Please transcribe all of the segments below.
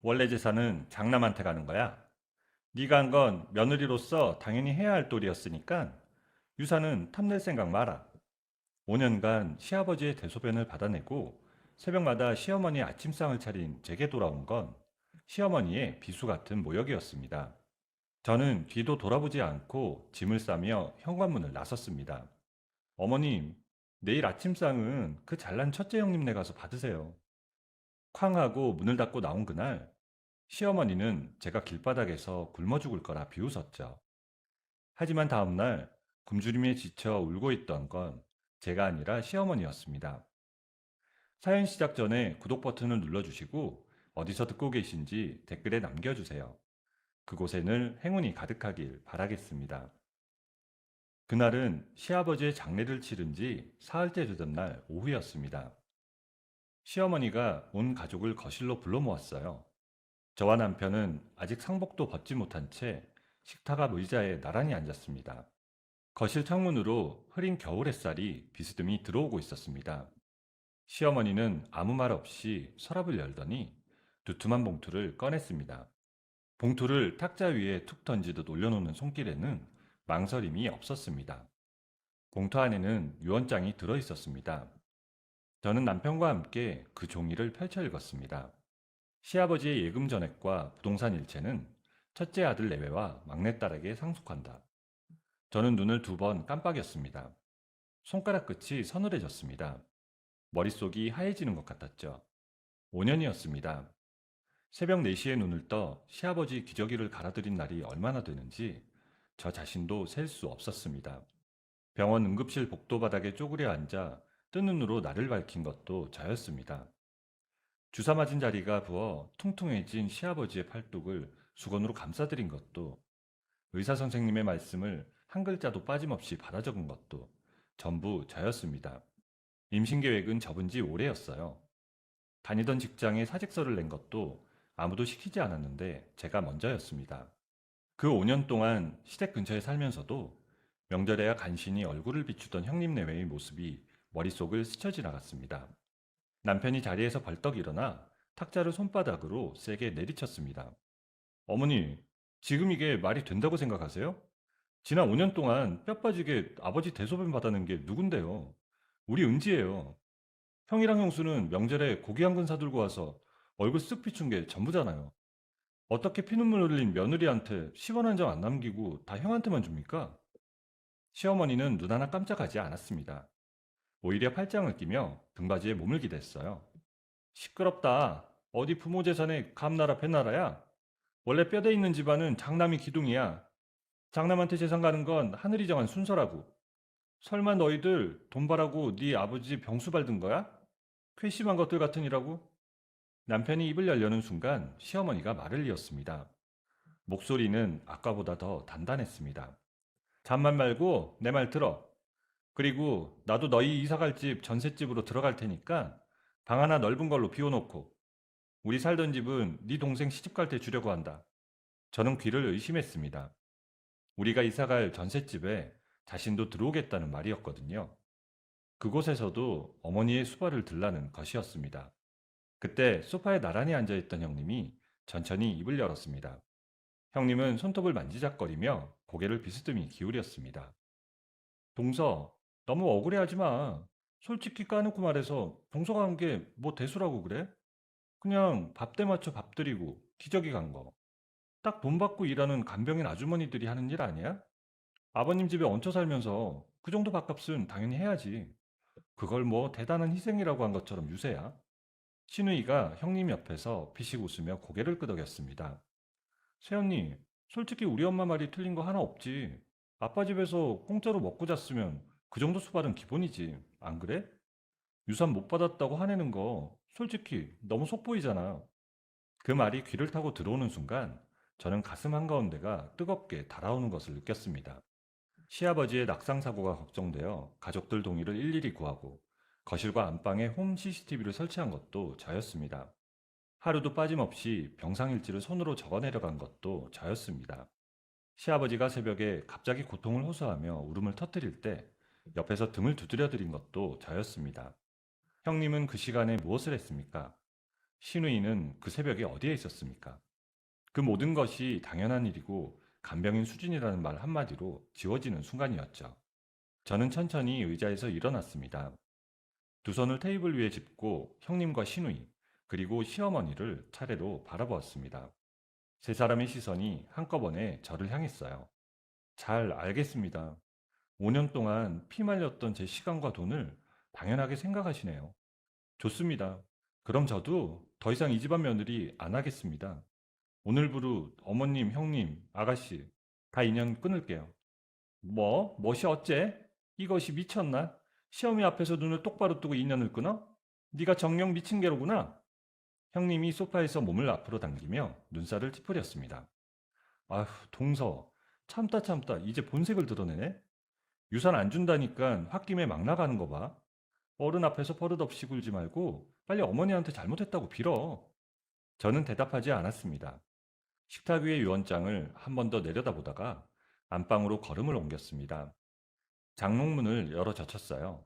원래 재산은 장남한테 가는 거야. 네가 한 건 며느리로서 당연히 해야 할 도리였으니까 유산은 탐낼 생각 마라. 5년간 시아버지의 대소변을 받아내고 새벽마다 시어머니의 아침상을 차린 제게 돌아온 건 시어머니의 비수 같은 모욕이었습니다. 저는 뒤도 돌아보지 않고 짐을 싸며 현관문을 나섰습니다. 어머님, 내일 아침상은 그 잘난 첫째 형님네 가서 받으세요. 쾅 하고 문을 닫고 나온 그날 시어머니는 제가 길바닥에서 굶어 죽을 거라 비웃었죠. 하지만 다음날 굶주림에 지쳐 울고 있던 건 제가 아니라 시어머니였습니다. 사연 시작 전에 구독 버튼을 눌러주시고 어디서 듣고 계신지 댓글에 남겨주세요. 그곳에는 행운이 가득하길 바라겠습니다. 그날은 시아버지의 장례를 치른 지 사흘째 되던 날 오후였습니다. 시어머니가 온 가족을 거실로 불러 모았어요. 저와 남편은 아직 상복도 벗지 못한 채 식탁 앞 의자에 나란히 앉았습니다. 거실 창문으로 흐린 겨울 햇살이 비스듬히 들어오고 있었습니다. 시어머니는 아무 말 없이 서랍을 열더니 두툼한 봉투를 꺼냈습니다. 봉투를 탁자 위에 툭 던지듯 올려놓는 손길에는 망설임이 없었습니다. 봉투 안에는 유언장이 들어 있었습니다. 저는 남편과 함께 그 종이를 펼쳐 읽었습니다. 시아버지의 예금 전액과 부동산 일체는 첫째 아들 내외와 막내딸에게 상속한다. 저는 눈을 두 번 깜빡였습니다. 손가락 끝이 서늘해졌습니다. 머릿속이 하얘지는 것 같았죠. 5년이었습니다. 새벽 4시에 눈을 떠 시아버지 기저귀를 갈아들인 날이 얼마나 되는지 저 자신도 셀 수 없었습니다. 병원 응급실 복도 바닥에 쪼그려 앉아 뜬 눈으로 나를 밝힌 것도 저였습니다. 주사 맞은 자리가 부어 퉁퉁해진 시아버지의 팔뚝을 수건으로 감싸드린 것도, 의사 선생님의 말씀을 한 글자도 빠짐없이 받아 적은 것도 전부 저였습니다. 임신 계획은 접은 지 오래였어요. 다니던 직장에 사직서를 낸 것도 아무도 시키지 않았는데 제가 먼저였습니다. 그 5년 동안 시댁 근처에 살면서도 명절에야 간신히 얼굴을 비추던 형님 내외의 모습이 머릿속을 스쳐 지나갔습니다. 남편이 자리에서 벌떡 일어나 탁자를 손바닥으로 세게 내리쳤습니다. 어머니, 지금 이게 말이 된다고 생각하세요? 지난 5년 동안 뼈 빠지게 아버지 대소변 받아낸 게 누군데요? 우리 은지예요. 형이랑 형수는 명절에 고기 한 근 사들고 와서 얼굴 쓱 비춘 게 전부잖아요. 어떻게 피눈물 흘린 며느리한테 10원 한 장 안 남기고 다 형한테만 줍니까? 시어머니는 눈 하나 깜짝하지 않았습니다. 오히려 팔짱을 끼며 등받이에 몸을 기댔어요. 시끄럽다. 어디 부모 재산에 감나라 배나라야? 원래 뼈대 있는 집안은 장남이 기둥이야. 장남한테 재산 가는 건 하늘이 정한 순서라고. 설마 너희들 돈 벌라고 네 아버지 병수 밟은 거야? 괘씸한 것들 같으니라고? 남편이 입을 열려는 순간 시어머니가 말을 이었습니다. 목소리는 아까보다 더 단단했습니다. 잠만 말고 내 말 들어. 그리고 나도 너희 이사갈 집 전셋집으로 들어갈 테니까 방 하나 넓은 걸로 비워놓고 우리 살던 집은 네 동생 시집갈 때 주려고 한다. 저는 귀를 의심했습니다. 우리가 이사갈 전셋집에 자신도 들어오겠다는 말이었거든요. 그곳에서도 어머니의 수발을 들라는 것이었습니다. 그때 소파에 나란히 앉아있던 형님이 천천히 입을 열었습니다. 형님은 손톱을 만지작거리며 고개를 비스듬히 기울였습니다. 동서, 너무 억울해하지 마. 솔직히 까놓고 말해서 동서가 한 게 뭐 대수라고 그래? 그냥 밥대 맞춰 밥 드리고 기저귀 간 거. 딱 돈 받고 일하는 간병인 아주머니들이 하는 일 아니야? 아버님 집에 얹혀 살면서 그 정도 밥값은 당연히 해야지. 그걸 뭐 대단한 희생이라고 한 것처럼 유세야. 신우이가 형님 옆에서 피식 웃으며 고개를 끄덕였습니다. 새언니, 솔직히 우리 엄마 말이 틀린 거 하나 없지. 아빠 집에서 공짜로 먹고 잤으면 그 정도 수발은 기본이지. 안 그래? 유산 못 받았다고 화내는 거 솔직히 너무 속보이잖아. 그 말이 귀를 타고 들어오는 순간 저는 가슴 한가운데가 뜨겁게 달아오는 것을 느꼈습니다. 시아버지의 낙상 사고가 걱정되어 가족들 동의를 일일이 구하고 거실과 안방에 홈 CCTV를 설치한 것도 저였습니다. 하루도 빠짐없이 병상일지를 손으로 적어내려간 것도 저였습니다. 시아버지가 새벽에 갑자기 고통을 호소하며 울음을 터뜨릴 때 옆에서 등을 두드려드린 것도 저였습니다. 형님은 그 시간에 무엇을 했습니까? 신우이는 그 새벽에 어디에 있었습니까? 그 모든 것이 당연한 일이고 간병인 수준이라는 말 한마디로 지워지는 순간이었죠. 저는 천천히 의자에서 일어났습니다. 두 손을 테이블 위에 짚고 형님과 시누이, 그리고 시어머니를 차례로 바라보았습니다. 세 사람의 시선이 한꺼번에 저를 향했어요. 잘 알겠습니다. 5년 동안 피 말렸던 제 시간과 돈을 당연하게 생각하시네요. 좋습니다. 그럼 저도 더 이상 이 집안 며느리 안 하겠습니다. 오늘부로 어머님, 형님, 아가씨 다 인연 끊을게요. 뭐? 멋이 어째? 이것이 미쳤나? 시어미 앞에서 눈을 똑바로 뜨고 인연을 끊어? 네가 정령 미친 개로구나. 형님이 소파에서 몸을 앞으로 당기며 눈살을 찌푸렸습니다. 아휴, 동서. 참다 참다 이제 본색을 드러내네. 유산 안 준다니까 홧김에 막 나가는 거 봐. 어른 앞에서 버릇없이 굴지 말고 빨리 어머니한테 잘못했다고 빌어. 저는 대답하지 않았습니다. 식탁 위의 유언장을 한 번 더 내려다보다가 안방으로 걸음을 옮겼습니다. 장롱문을 열어 젖혔어요.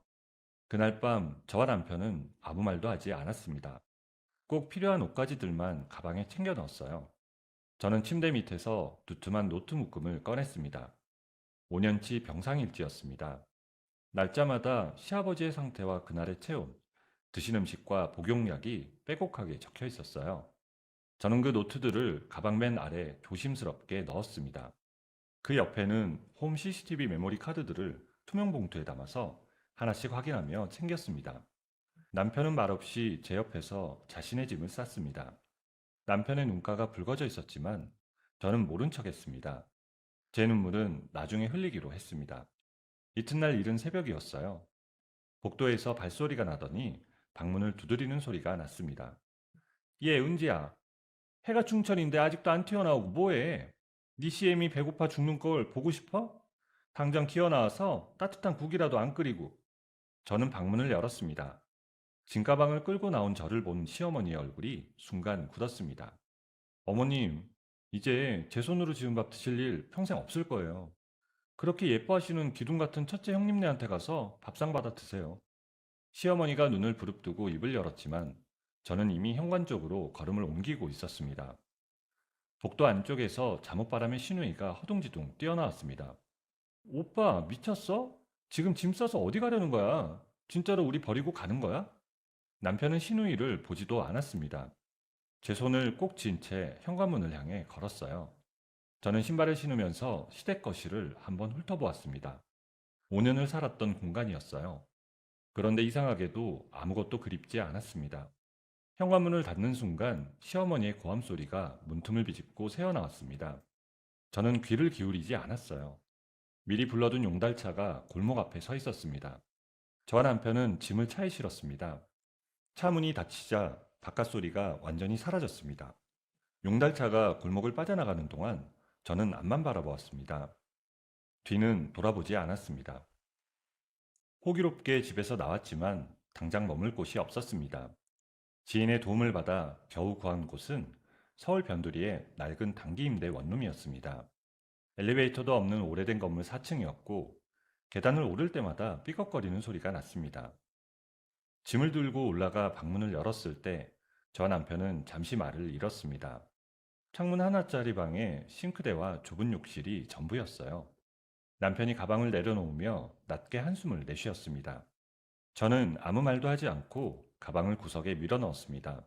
그날 밤 저와 남편은 아무 말도 하지 않았습니다. 꼭 필요한 옷가지들만 가방에 챙겨 넣었어요. 저는 침대 밑에서 두툼한 노트 묶음을 꺼냈습니다. 5년치 병상일지였습니다. 날짜마다 시아버지의 상태와 그날의 체온, 드신 음식과 복용약이 빼곡하게 적혀 있었어요. 저는 그 노트들을 가방 맨 아래 조심스럽게 넣었습니다. 그 옆에는 홈 CCTV 메모리 카드들을 투명 봉투에 담아서 하나씩 확인하며 챙겼습니다. 남편은 말없이 제 옆에서 자신의 짐을 쌌습니다. 남편의 눈가가 붉어져 있었지만 저는 모른 척 했습니다. 제 눈물은 나중에 흘리기로 했습니다. 이튿날 이른 새벽이었어요. 복도에서 발소리가 나더니 방문을 두드리는 소리가 났습니다. 예, 은지야. 해가 충천인데 아직도 안 튀어나오고 뭐해? 네 CM이 배고파 죽는 걸 보고 싶어? 당장 기어나와서 따뜻한 국이라도 안 끓이고. 저는 방문을 열었습니다. 짐가방을 끌고 나온 저를 본 시어머니의 얼굴이 순간 굳었습니다. 어머님, 이제 제 손으로 지은 밥 드실 일 평생 없을 거예요. 그렇게 예뻐하시는 기둥 같은 첫째 형님네한테 가서 밥상 받아 드세요. 시어머니가 눈을 부릅뜨고 입을 열었지만 저는 이미 현관 쪽으로 걸음을 옮기고 있었습니다. 복도 안쪽에서 잠옷바람의 신우이가 허둥지둥 뛰어나왔습니다. 오빠, 미쳤어? 지금 짐 싸서 어디 가려는 거야? 진짜로 우리 버리고 가는 거야? 남편은 신우이를 보지도 않았습니다. 제 손을 꼭 쥔 채 현관문을 향해 걸었어요. 저는 신발을 신으면서 시댁 거실을 한번 훑어보았습니다. 5년을 살았던 공간이었어요. 그런데 이상하게도 아무것도 그립지 않았습니다. 현관문을 닫는 순간 시어머니의 고함 소리가 문틈을 비집고 새어나왔습니다. 저는 귀를 기울이지 않았어요. 미리 불러둔 용달차가 골목 앞에 서 있었습니다. 저와 남편은 짐을 차에 실었습니다. 차 문이 닫히자 바깥 소리가 완전히 사라졌습니다. 용달차가 골목을 빠져나가는 동안 저는 앞만 바라보았습니다. 뒤는 돌아보지 않았습니다. 호기롭게 집에서 나왔지만 당장 머물 곳이 없었습니다. 지인의 도움을 받아 겨우 구한 곳은 서울 변두리의 낡은 단기 임대 원룸이었습니다. 엘리베이터도 없는 오래된 건물 4층이었고 계단을 오를 때마다 삐걱거리는 소리가 났습니다. 짐을 들고 올라가 방문을 열었을 때 저 남편은 잠시 말을 잃었습니다. 창문 하나짜리 방에 싱크대와 좁은 욕실이 전부였어요. 남편이 가방을 내려놓으며 낮게 한숨을 내쉬었습니다. 저는 아무 말도 하지 않고 가방을 구석에 밀어 넣었습니다.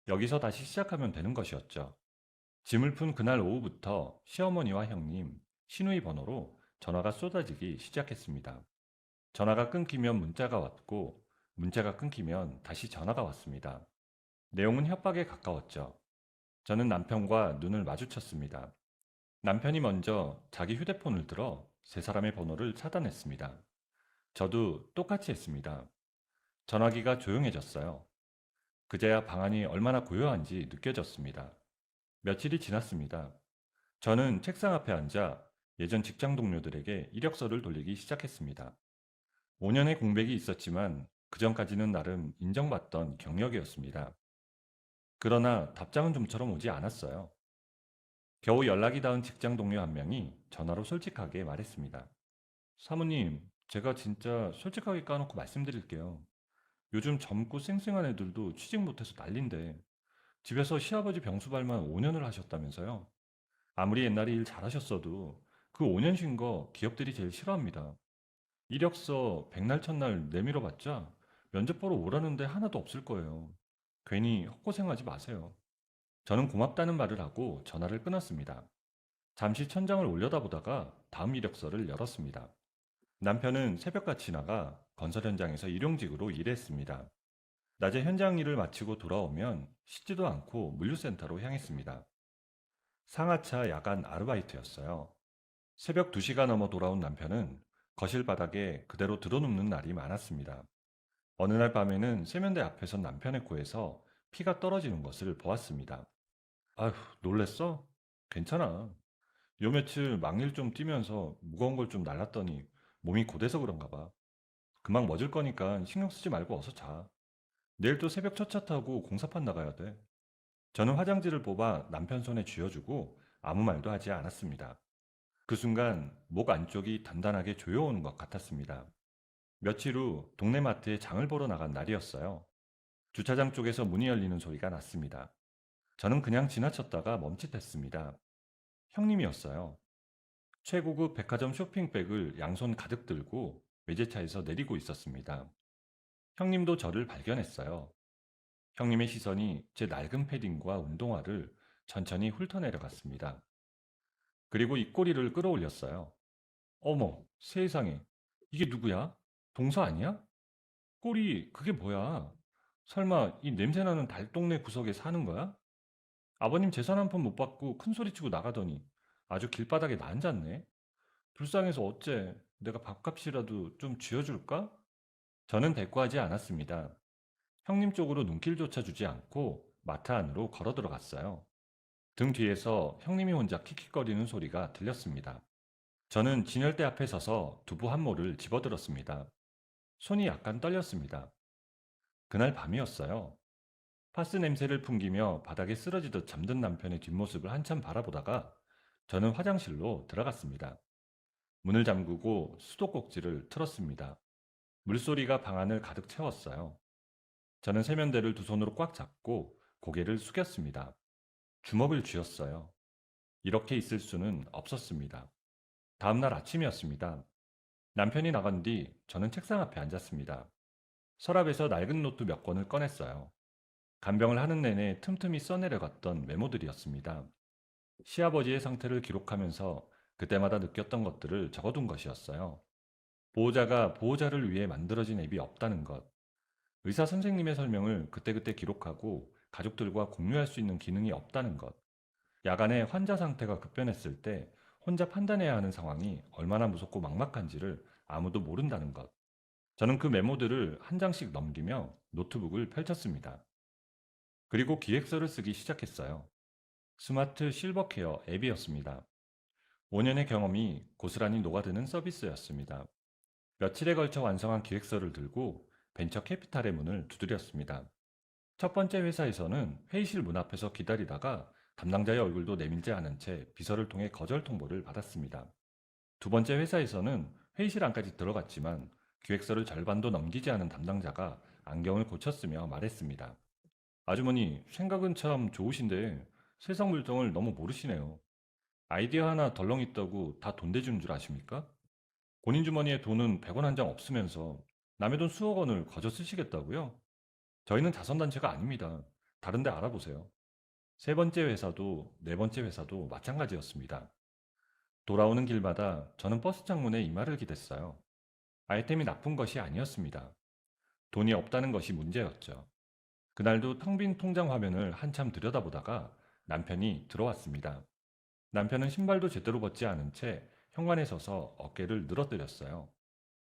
여기서 다시 시작하면 되는 것이었죠. 짐을 푼 그날 오후부터 시어머니와 형님, 시누이 번호로 전화가 쏟아지기 시작했습니다. 전화가 끊기면 문자가 왔고, 문자가 끊기면 다시 전화가 왔습니다. 내용은 협박에 가까웠죠. 저는 남편과 눈을 마주쳤습니다. 남편이 먼저 자기 휴대폰을 들어 세 사람의 번호를 차단했습니다. 저도 똑같이 했습니다. 전화기가 조용해졌어요. 그제야 방안이 얼마나 고요한지 느껴졌습니다. 며칠이 지났습니다. 저는 책상 앞에 앉아 예전 직장 동료들에게 이력서를 돌리기 시작했습니다. 5년의 공백이 있었지만 그전까지는 나름 인정받던 경력이었습니다. 그러나 답장은 좀처럼 오지 않았어요. 겨우 연락이 닿은 직장 동료 한 명이 전화로 솔직하게 말했습니다. 사모님, 제가 진짜 솔직하게 까놓고 말씀드릴게요. 요즘 젊고 쌩쌩한 애들도 취직 못해서 난린데 집에서 시아버지 병수발만 5년을 하셨다면서요? 아무리 옛날에 일 잘하셨어도 그 5년 쉰 거 기업들이 제일 싫어합니다. 이력서 백날 첫날 내밀어 봤자 면접 보러 오라는데 하나도 없을 거예요. 괜히 헛고생하지 마세요. 저는 고맙다는 말을 하고 전화를 끊었습니다. 잠시 천장을 올려다보다가 다음 이력서를 열었습니다. 남편은 새벽같이 나가 건설 현장에서 일용직으로 일했습니다. 낮에 현장 일을 마치고 돌아오면 씻지도 않고 물류센터로 향했습니다. 상하차 야간 아르바이트였어요. 새벽 2시가 넘어 돌아온 남편은 거실 바닥에 그대로 드러눕는 날이 많았습니다. 어느 날 밤에는 세면대 앞에선 남편의 코에서 피가 떨어지는 것을 보았습니다. 아휴, 놀랬어? 괜찮아. 요 며칠 막일 좀 뛰면서 무거운 걸 좀 날랐더니 몸이 고돼서 그런가 봐. 금방 멎을 거니까 신경 쓰지 말고 어서 자. 내일 또 새벽 첫 차 타고 공사판 나가야 돼. 저는 화장지를 뽑아 남편 손에 쥐어주고 아무 말도 하지 않았습니다. 그 순간 목 안쪽이 단단하게 조여오는 것 같았습니다. 며칠 후 동네 마트에 장을 보러 나간 날이었어요. 주차장 쪽에서 문이 열리는 소리가 났습니다. 저는 그냥 지나쳤다가 멈칫했습니다. 형님이었어요. 최고급 백화점 쇼핑백을 양손 가득 들고 외제차에서 내리고 있었습니다. 형님도 저를 발견했어요. 형님의 시선이 제 낡은 패딩과 운동화를 천천히 훑어내려갔습니다. 그리고 입꼬리를 끌어올렸어요. 어머, 세상에. 이게 누구야? 동서 아니야? 꼬리, 그게 뭐야? 설마 이 냄새나는 달동네 구석에 사는 거야? 아버님 재산 한 푼 못 받고 큰 소리 치고 나가더니 아주 길바닥에 나 앉았네. 불쌍해서 어째 내가 밥값이라도 좀 쥐어줄까? 저는 대꾸하지 않았습니다. 형님 쪽으로 눈길조차 주지 않고 마트 안으로 걸어 들어갔어요. 등 뒤에서 형님이 혼자 킥킥거리는 소리가 들렸습니다. 저는 진열대 앞에 서서 두부 한 모를 집어들었습니다. 손이 약간 떨렸습니다. 그날 밤이었어요. 파스 냄새를 풍기며 바닥에 쓰러지듯 잠든 남편의 뒷모습을 한참 바라보다가 저는 화장실로 들어갔습니다. 문을 잠그고 수도꼭지를 틀었습니다. 물소리가 방 안을 가득 채웠어요. 저는 세면대를 두 손으로 꽉 잡고 고개를 숙였습니다. 주먹을 쥐었어요. 이렇게 있을 수는 없었습니다. 다음날 아침이었습니다. 남편이 나간 뒤 저는 책상 앞에 앉았습니다. 서랍에서 낡은 노트 몇 권을 꺼냈어요. 간병을 하는 내내 틈틈이 써내려갔던 메모들이었습니다. 시아버지의 상태를 기록하면서 그때마다 느꼈던 것들을 적어둔 것이었어요. 보호자가 보호자를 위해 만들어진 앱이 없다는 것, 의사 선생님의 설명을 그때그때 기록하고 가족들과 공유할 수 있는 기능이 없다는 것, 야간에 환자 상태가 급변했을 때 혼자 판단해야 하는 상황이 얼마나 무섭고 막막한지를 아무도 모른다는 것. 저는 그 메모들을 한 장씩 넘기며 노트북을 펼쳤습니다. 그리고 기획서를 쓰기 시작했어요. 스마트 실버케어 앱이었습니다. 5년의 경험이 고스란히 녹아드는 서비스였습니다. 며칠에 걸쳐 완성한 기획서를 들고 벤처 캐피탈의 문을 두드렸습니다. 첫 번째 회사에서는 회의실 문 앞에서 기다리다가 담당자의 얼굴도 내밀지 않은 채 비서를 통해 거절 통보를 받았습니다. 두 번째 회사에서는 회의실 안까지 들어갔지만 기획서를 절반도 넘기지 않은 담당자가 안경을 고쳤으며 말했습니다. 아주머니, 생각은 참 좋으신데 세상 물정을 너무 모르시네요. 아이디어 하나 덜렁 있다고 다 돈 대주는 줄 아십니까? 본인 주머니에 돈은 100원 한 장 없으면서 남의 돈 수억 원을 거저 쓰시겠다고요? 저희는 자선단체가 아닙니다. 다른 데 알아보세요. 세 번째 회사도 네 번째 회사도 마찬가지였습니다. 돌아오는 길마다 저는 버스 창문에 이마를 기댔어요. 아이템이 나쁜 것이 아니었습니다. 돈이 없다는 것이 문제였죠. 그날도 텅 빈 통장 화면을 한참 들여다보다가 남편이 들어왔습니다. 남편은 신발도 제대로 벗지 않은 채 현관에 서서 어깨를 늘어뜨렸어요.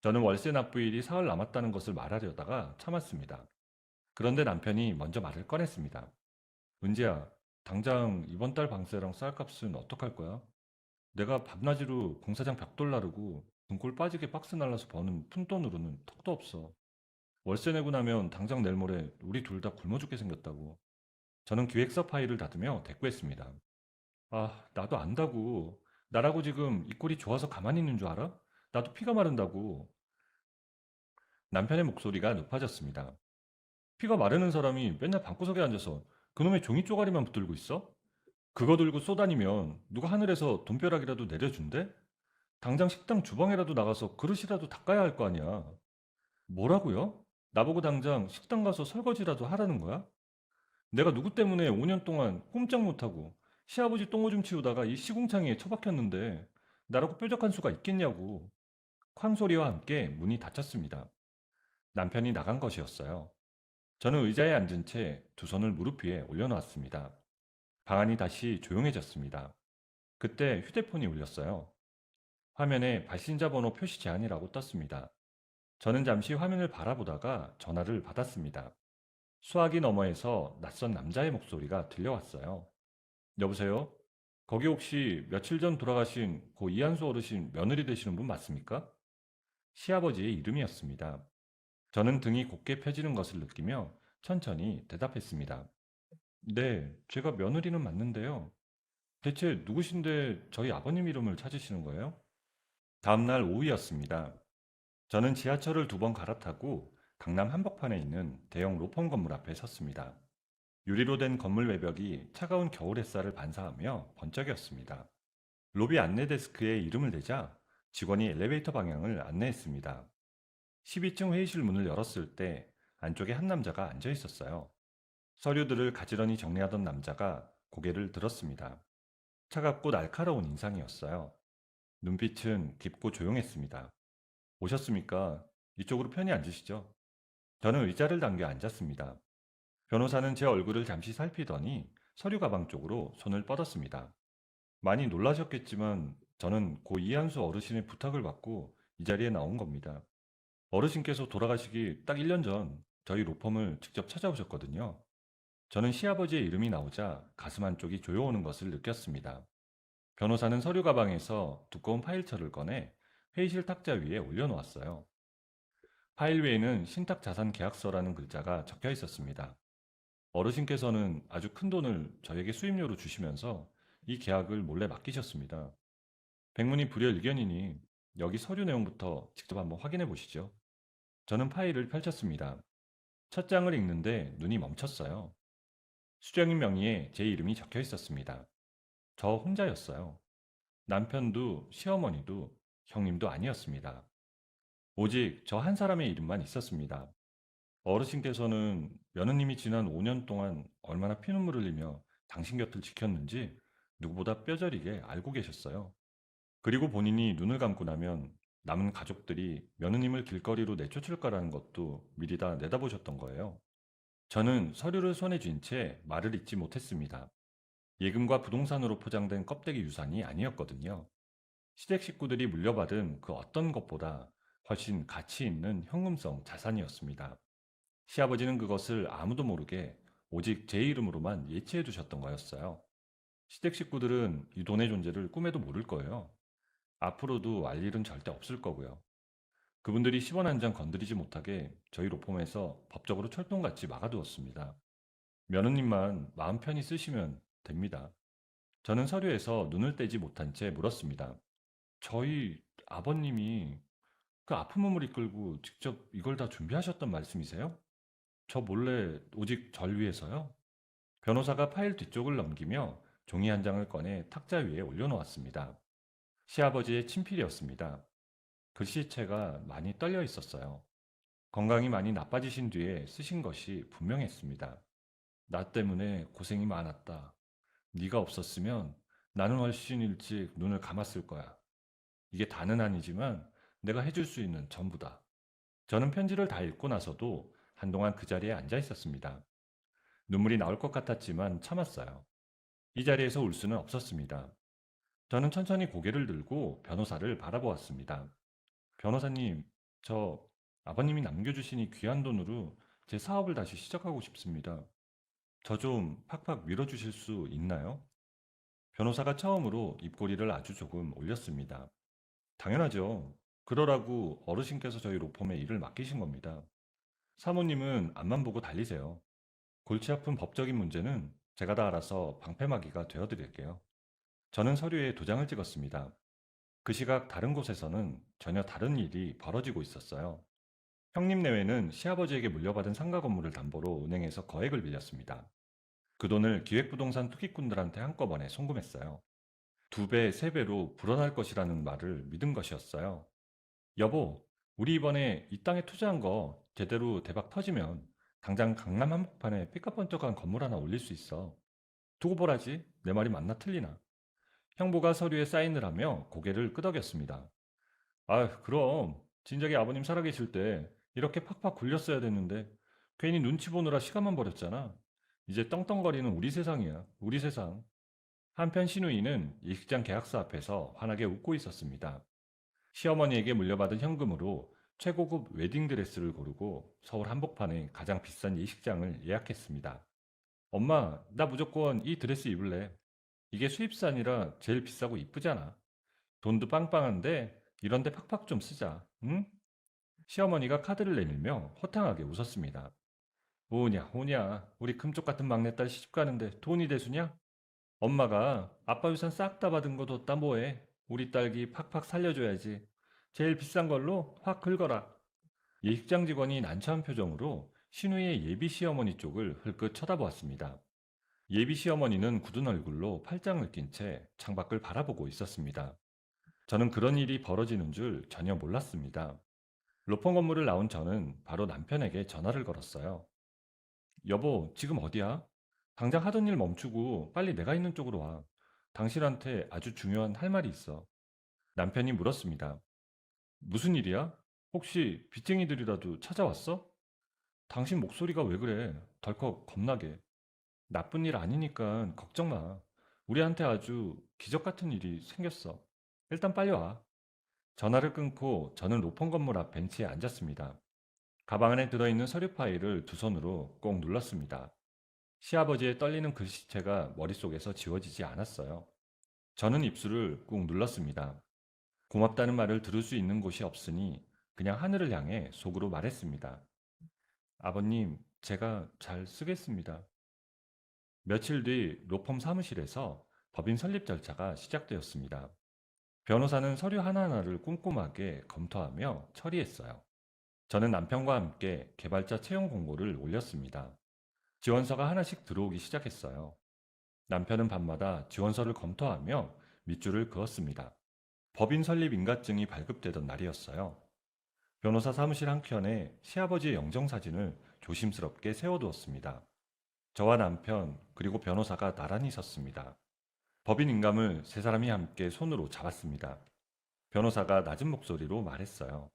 저는 월세 납부일이 사흘 남았다는 것을 말하려다가 참았습니다. 그런데 남편이 먼저 말을 꺼냈습니다. 은지야, 당장 이번 달 방세랑 쌀값은 어떡할 거야? 내가 밤낮으로 공사장 벽돌 나르고 등골 빠지게 박스 날라서 버는 푼돈으로는 턱도 없어. 월세 내고 나면 당장 내일 모레 우리 둘 다 굶어 죽게 생겼다고. 저는 기획서 파일을 닫으며 대꾸했습니다. 아, 나도 안다고. 나라고 지금 이 꼴이 좋아서 가만히 있는 줄 알아? 나도 피가 마른다고. 남편의 목소리가 높아졌습니다. 피가 마르는 사람이 맨날 방구석에 앉아서 그놈의 종이 쪼가리만 붙들고 있어? 그거 들고 쏘다니면 누가 하늘에서 돈벼락이라도 내려준대? 당장 식당 주방에라도 나가서 그릇이라도 닦아야 할 거 아니야. 뭐라고요? 나보고 당장 식당 가서 설거지라도 하라는 거야? 내가 누구 때문에 5년 동안 꼼짝 못하고 시아버지 똥오줌 치우다가 이 시궁창에 처박혔는데 나라고 뾰족한 수가 있겠냐고. 쾅 소리와 함께 문이 닫혔습니다. 남편이 나간 것이었어요. 저는 의자에 앉은 채 두 손을 무릎 위에 올려놓았습니다. 방 안이 다시 조용해졌습니다. 그때 휴대폰이 울렸어요. 화면에 발신자 번호 표시 제한이라고 떴습니다. 저는 잠시 화면을 바라보다가 전화를 받았습니다. 수화기 너머에서 낯선 남자의 목소리가 들려왔어요. 여보세요? 거기 혹시 며칠 전 돌아가신 고 이한수 어르신 며느리 되시는 분 맞습니까? 시아버지의 이름이었습니다. 저는 등이 곧게 펴지는 것을 느끼며 천천히 대답했습니다. 네, 제가 며느리는 맞는데요. 대체 누구신데 저희 아버님 이름을 찾으시는 거예요? 다음날 오후였습니다. 저는 지하철을 두 번 갈아타고 강남 한복판에 있는 대형 로펌 건물 앞에 섰습니다. 유리로 된 건물 외벽이 차가운 겨울 햇살을 반사하며 번쩍였습니다. 로비 안내 데스크에 이름을 대자 직원이 엘리베이터 방향을 안내했습니다. 12층 회의실 문을 열었을 때 안쪽에 한 남자가 앉아 있었어요. 서류들을 가지런히 정리하던 남자가 고개를 들었습니다. 차갑고 날카로운 인상이었어요. 눈빛은 깊고 조용했습니다. 오셨습니까? 이쪽으로 편히 앉으시죠. 저는 의자를 당겨 앉았습니다. 변호사는 제 얼굴을 잠시 살피더니 서류 가방 쪽으로 손을 뻗었습니다. 많이 놀라셨겠지만 저는 고 이한수 어르신의 부탁을 받고 이 자리에 나온 겁니다. 어르신께서 돌아가시기 딱 1년 전 저희 로펌을 직접 찾아오셨거든요. 저는 시아버지의 이름이 나오자 가슴 한쪽이 조여오는 것을 느꼈습니다. 변호사는 서류 가방에서 두꺼운 파일철을 꺼내 회의실 탁자 위에 올려놓았어요. 파일 위에는 신탁자산계약서라는 글자가 적혀 있었습니다. 어르신께서는 아주 큰 돈을 저에게 수임료로 주시면서 이 계약을 몰래 맡기셨습니다. 백문이 불여일견이니 여기 서류 내용부터 직접 한번 확인해 보시죠. 저는 파일을 펼쳤습니다. 첫 장을 읽는데 눈이 멈췄어요. 수령인 명의에 제 이름이 적혀 있었습니다. 저 혼자였어요. 남편도 시어머니도 형님도 아니었습니다. 오직 저 한 사람의 이름만 있었습니다. 어르신께서는 며느님이 지난 5년 동안 얼마나 피눈물 흘리며 당신 곁을 지켰는지 누구보다 뼈저리게 알고 계셨어요. 그리고 본인이 눈을 감고 나면 남은 가족들이 며느님을 길거리로 내쫓을 거라는 것도 미리 다 내다보셨던 거예요. 저는 서류를 손에 쥔 채 말을 잇지 못했습니다. 예금과 부동산으로 포장된 껍데기 유산이 아니었거든요. 시댁 식구들이 물려받은 그 어떤 것보다 훨씬 가치 있는 현금성 자산이었습니다. 시아버지는 그것을 아무도 모르게 오직 제 이름으로만 예치해 두셨던 거였어요. 시댁 식구들은 이 돈의 존재를 꿈에도 모를 거예요. 앞으로도 알 일은 절대 없을 거고요. 그분들이 10원 한 장 건드리지 못하게 저희 로펌에서 법적으로 철통같이 막아두었습니다. 며느님만 마음 편히 쓰시면 됩니다. 저는 서류에서 눈을 떼지 못한 채 물었습니다. 저희 아버님이 그 아픈 몸을 이끌고 직접 이걸 다 준비하셨단 말씀이세요? 저 몰래 오직 절 위해서요? 변호사가 파일 뒤쪽을 넘기며 종이 한 장을 꺼내 탁자 위에 올려놓았습니다. 시아버지의 친필이었습니다. 글씨체가 많이 떨려 있었어요. 건강이 많이 나빠지신 뒤에 쓰신 것이 분명했습니다. 나 때문에 고생이 많았다. 네가 없었으면 나는 훨씬 일찍 눈을 감았을 거야. 이게 다는 아니지만 내가 해줄 수 있는 전부다. 저는 편지를 다 읽고 나서도 한동안 그 자리에 앉아 있었습니다. 눈물이 나올 것 같았지만 참았어요. 이 자리에서 울 수는 없었습니다. 저는 천천히 고개를 들고 변호사를 바라보았습니다. 변호사님, 저 아버님이 남겨주신 이 귀한 돈으로 제 사업을 다시 시작하고 싶습니다. 저 좀 팍팍 밀어주실 수 있나요? 변호사가 처음으로 입꼬리를 아주 조금 올렸습니다. 당연하죠. 그러라고 어르신께서 저희 로펌에 일을 맡기신 겁니다. 사모님은 앞만 보고 달리세요. 골치 아픈 법적인 문제는 제가 다 알아서 방패막이가 되어드릴게요. 저는 서류에 도장을 찍었습니다. 그 시각 다른 곳에서는 전혀 다른 일이 벌어지고 있었어요. 형님 내외는 시아버지에게 물려받은 상가 건물을 담보로 은행에서 거액을 빌렸습니다. 그 돈을 기획부동산 투기꾼들한테 한꺼번에 송금했어요. 두 배, 세 배로 불어날 것이라는 말을 믿은 것이었어요. 여보, 우리 이번에 이 땅에 투자한 거 제대로 대박 터지면 당장 강남 한복판에 삐까뻔쩍한 건물 하나 올릴 수 있어. 두고 보라지. 내 말이 맞나 틀리나. 형부가 서류에 사인을 하며 고개를 끄덕였습니다. 아, 그럼 진작에 아버님 살아계실 때 이렇게 팍팍 굴렸어야 됐는데 괜히 눈치 보느라 시간만 버렸잖아. 이제 떵떵거리는 우리 세상이야. 우리 세상. 한편 신우이는 예식장 계약서 앞에서 환하게 웃고 있었습니다. 시어머니에게 물려받은 현금으로 최고급 웨딩드레스를 고르고 서울 한복판의 가장 비싼 예식장을 예약했습니다. 엄마, 나 무조건 이 드레스 입을래. 이게 수입산이라 제일 비싸고 이쁘잖아. 돈도 빵빵한데 이런데 팍팍 좀 쓰자. 응? 시어머니가 카드를 내밀며 호탕하게 웃었습니다. 뭐냐, 뭐냐. 우리 금쪽 같은 막내딸 시집 가는데 돈이 대수냐? 엄마가 아빠 유산 싹 다 받은 거 뒀다 뭐해. 우리 딸기 팍팍 살려줘야지. 제일 비싼 걸로 확 긁어라. 예식장 직원이 난처한 표정으로 신우의 예비 시어머니 쪽을 흘끗 쳐다보았습니다. 예비 시어머니는 굳은 얼굴로 팔짱을 낀 채 창밖을 바라보고 있었습니다. 저는 그런 일이 벌어지는 줄 전혀 몰랐습니다. 로펌 건물을 나온 저는 바로 남편에게 전화를 걸었어요. 여보, 지금 어디야? 당장 하던 일 멈추고 빨리 내가 있는 쪽으로 와. 당신한테 아주 중요한 할 말이 있어. 남편이 물었습니다. 무슨 일이야? 혹시 빚쟁이들이라도 찾아왔어? 당신 목소리가 왜 그래? 덜컥 겁나게. 나쁜 일 아니니까 걱정 마. 우리한테 아주 기적 같은 일이 생겼어. 일단 빨리 와. 전화를 끊고 저는 로펌 건물 앞 벤치에 앉았습니다. 가방 안에 들어있는 서류 파일을 두 손으로 꼭 눌렀습니다. 시아버지의 떨리는 글씨체가 머릿속에서 지워지지 않았어요. 저는 입술을 꾹 눌렀습니다. 고맙다는 말을 들을 수 있는 곳이 없으니 그냥 하늘을 향해 속으로 말했습니다. 아버님, 제가 잘 쓰겠습니다. 며칠 뒤 로펌 사무실에서 법인 설립 절차가 시작되었습니다. 변호사는 서류 하나하나를 꼼꼼하게 검토하며 처리했어요. 저는 남편과 함께 개발자 채용 공고를 올렸습니다. 지원서가 하나씩 들어오기 시작했어요. 남편은 밤마다 지원서를 검토하며 밑줄을 그었습니다. 법인 설립 인가증이 발급되던 날이었어요. 변호사 사무실 한켠에 시아버지의 영정사진을 조심스럽게 세워두었습니다. 저와 남편, 그리고 변호사가 나란히 섰습니다. 법인 인감을 세 사람이 함께 손으로 잡았습니다. 변호사가 낮은 목소리로 말했어요.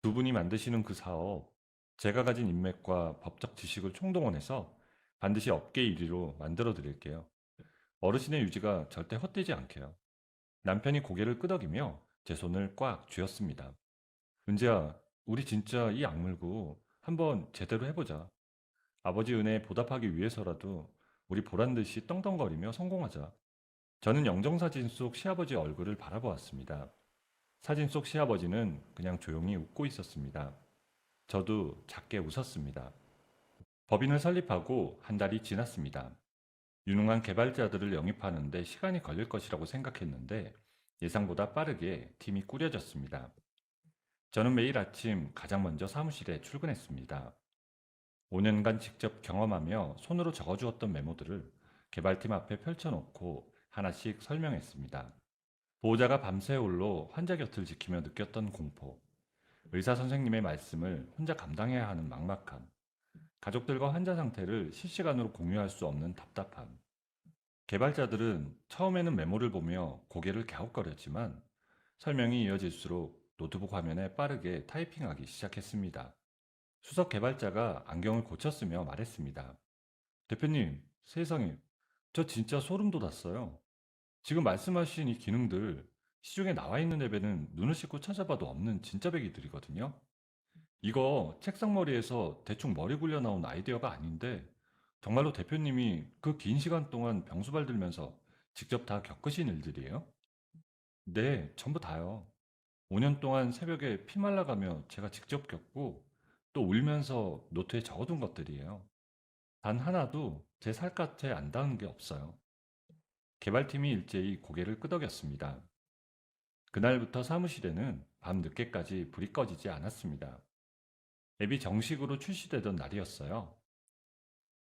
두 분이 만드시는 그 사업, 제가 가진 인맥과 법적 지식을 총동원해서 반드시 업계 1위로 만들어 드릴게요. 어르신의 유지가 절대 헛되지 않게요. 남편이 고개를 끄덕이며 제 손을 꽉 쥐었습니다. 은재야, 우리 진짜 이 악물고 한번 제대로 해보자. 아버지 은혜에 보답하기 위해서라도 우리 보란 듯이 떵떵거리며 성공하자. 저는 영정사진 속 시아버지 얼굴을 바라보았습니다. 사진 속 시아버지는 그냥 조용히 웃고 있었습니다. 저도 작게 웃었습니다. 법인을 설립하고 한 달이 지났습니다. 유능한 개발자들을 영입하는데 시간이 걸릴 것이라고 생각했는데 예상보다 빠르게 팀이 꾸려졌습니다. 저는 매일 아침 가장 먼저 사무실에 출근했습니다. 5년간 직접 경험하며 손으로 적어주었던 메모들을 개발팀 앞에 펼쳐놓고 하나씩 설명했습니다. 보호자가 밤새 홀로 환자 곁을 지키며 느꼈던 공포, 의사 선생님의 말씀을 혼자 감당해야 하는 막막함, 가족들과 환자 상태를 실시간으로 공유할 수 없는 답답함. 개발자들은 처음에는 메모를 보며 고개를 갸웃거렸지만 설명이 이어질수록 노트북 화면에 빠르게 타이핑하기 시작했습니다. 수석 개발자가 안경을 고쳤으며 말했습니다. 대표님, 세상에, 저 진짜 소름 돋았어요. 지금 말씀하신 이 기능들, 시중에 나와 있는 앱에는 눈을 씻고 찾아봐도 없는 진짜 배기들이거든요. 이거 책상머리에서 대충 머리 굴려 나온 아이디어가 아닌데, 정말로 대표님이 그 긴 시간 동안 병수발 들면서 직접 다 겪으신 일들이에요? 네, 전부 다요. 5년 동안 새벽에 피 말라가며 제가 직접 겪고 또 울면서 노트에 적어둔 것들이에요. 단 하나도 제 살갗에 안 닿은 게 없어요. 개발팀이 일제히 고개를 끄덕였습니다. 그날부터 사무실에는 밤 늦게까지 불이 꺼지지 않았습니다. 앱이 정식으로 출시되던 날이었어요.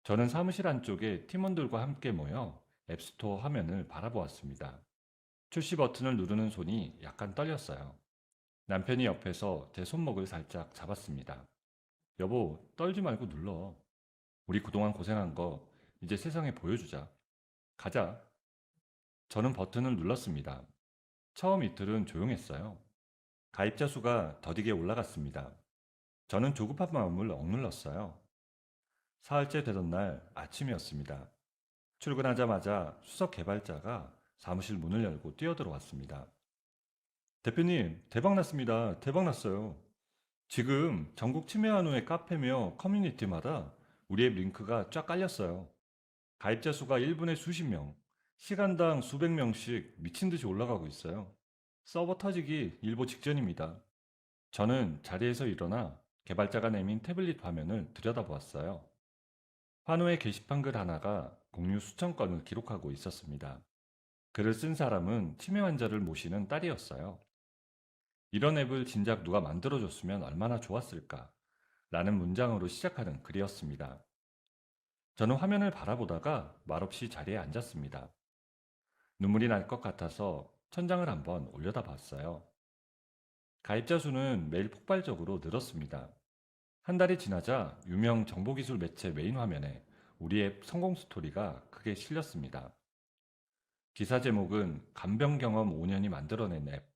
저는 사무실 안쪽에 팀원들과 함께 모여 앱스토어 화면을 바라보았습니다. 출시 버튼을 누르는 손이 약간 떨렸어요. 남편이 옆에서 제 손목을 살짝 잡았습니다. 여보, 떨지 말고 눌러. 우리 그동안 고생한 거 이제 세상에 보여주자. 가자. 저는 버튼을 눌렀습니다. 처음 이틀은 조용했어요. 가입자 수가 더디게 올라갔습니다. 저는 조급한 마음을 억눌렀어요. 사흘째 되던 날 아침이었습니다. 출근하자마자 수석 개발자가 사무실 문을 열고 뛰어들어왔습니다. 대표님, 대박 났습니다. 대박 났어요. 지금 전국 치매 한우의 카페며 커뮤니티마다 우리 앱 링크가 쫙 깔렸어요. 가입자 수가 1분에 수십 명, 시간당 수백 명씩 미친 듯이 올라가고 있어요. 서버 터지기 일보 직전입니다. 저는 자리에서 일어나 개발자가 내민 태블릿 화면을 들여다보았어요. 환호의 게시판 글 하나가 공유 수천 건을 기록하고 있었습니다. 글을 쓴 사람은 치매 환자를 모시는 딸이었어요. 이런 앱을 진작 누가 만들어줬으면 얼마나 좋았을까? 라는 문장으로 시작하는 글이었습니다. 저는 화면을 바라보다가 말없이 자리에 앉았습니다. 눈물이 날 것 같아서 천장을 한번 올려다 봤어요. 가입자 수는 매일 폭발적으로 늘었습니다. 한 달이 지나자 유명 정보기술 매체 메인 화면에 우리 앱 성공 스토리가 크게 실렸습니다. 기사 제목은 간병 경험 5년이 만들어낸 앱,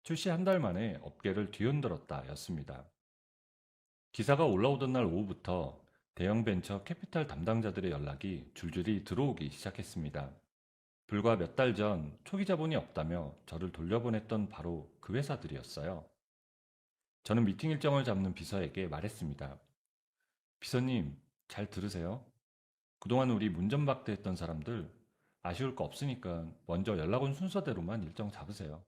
출시 한 달 만에 업계를 뒤흔들었다 였습니다. 기사가 올라오던 날 오후부터 대형 벤처 캐피탈 담당자들의 연락이 줄줄이 들어오기 시작했습니다. 불과 몇 달 전 초기 자본이 없다며 저를 돌려보냈던 바로 그 회사들이었어요. 저는 미팅 일정을 잡는 비서에게 말했습니다. 비서님, 잘 들으세요. 그동안 우리 문전박대했던 사람들 아쉬울 거 없으니까 먼저 연락 온 순서대로만 일정 잡으세요.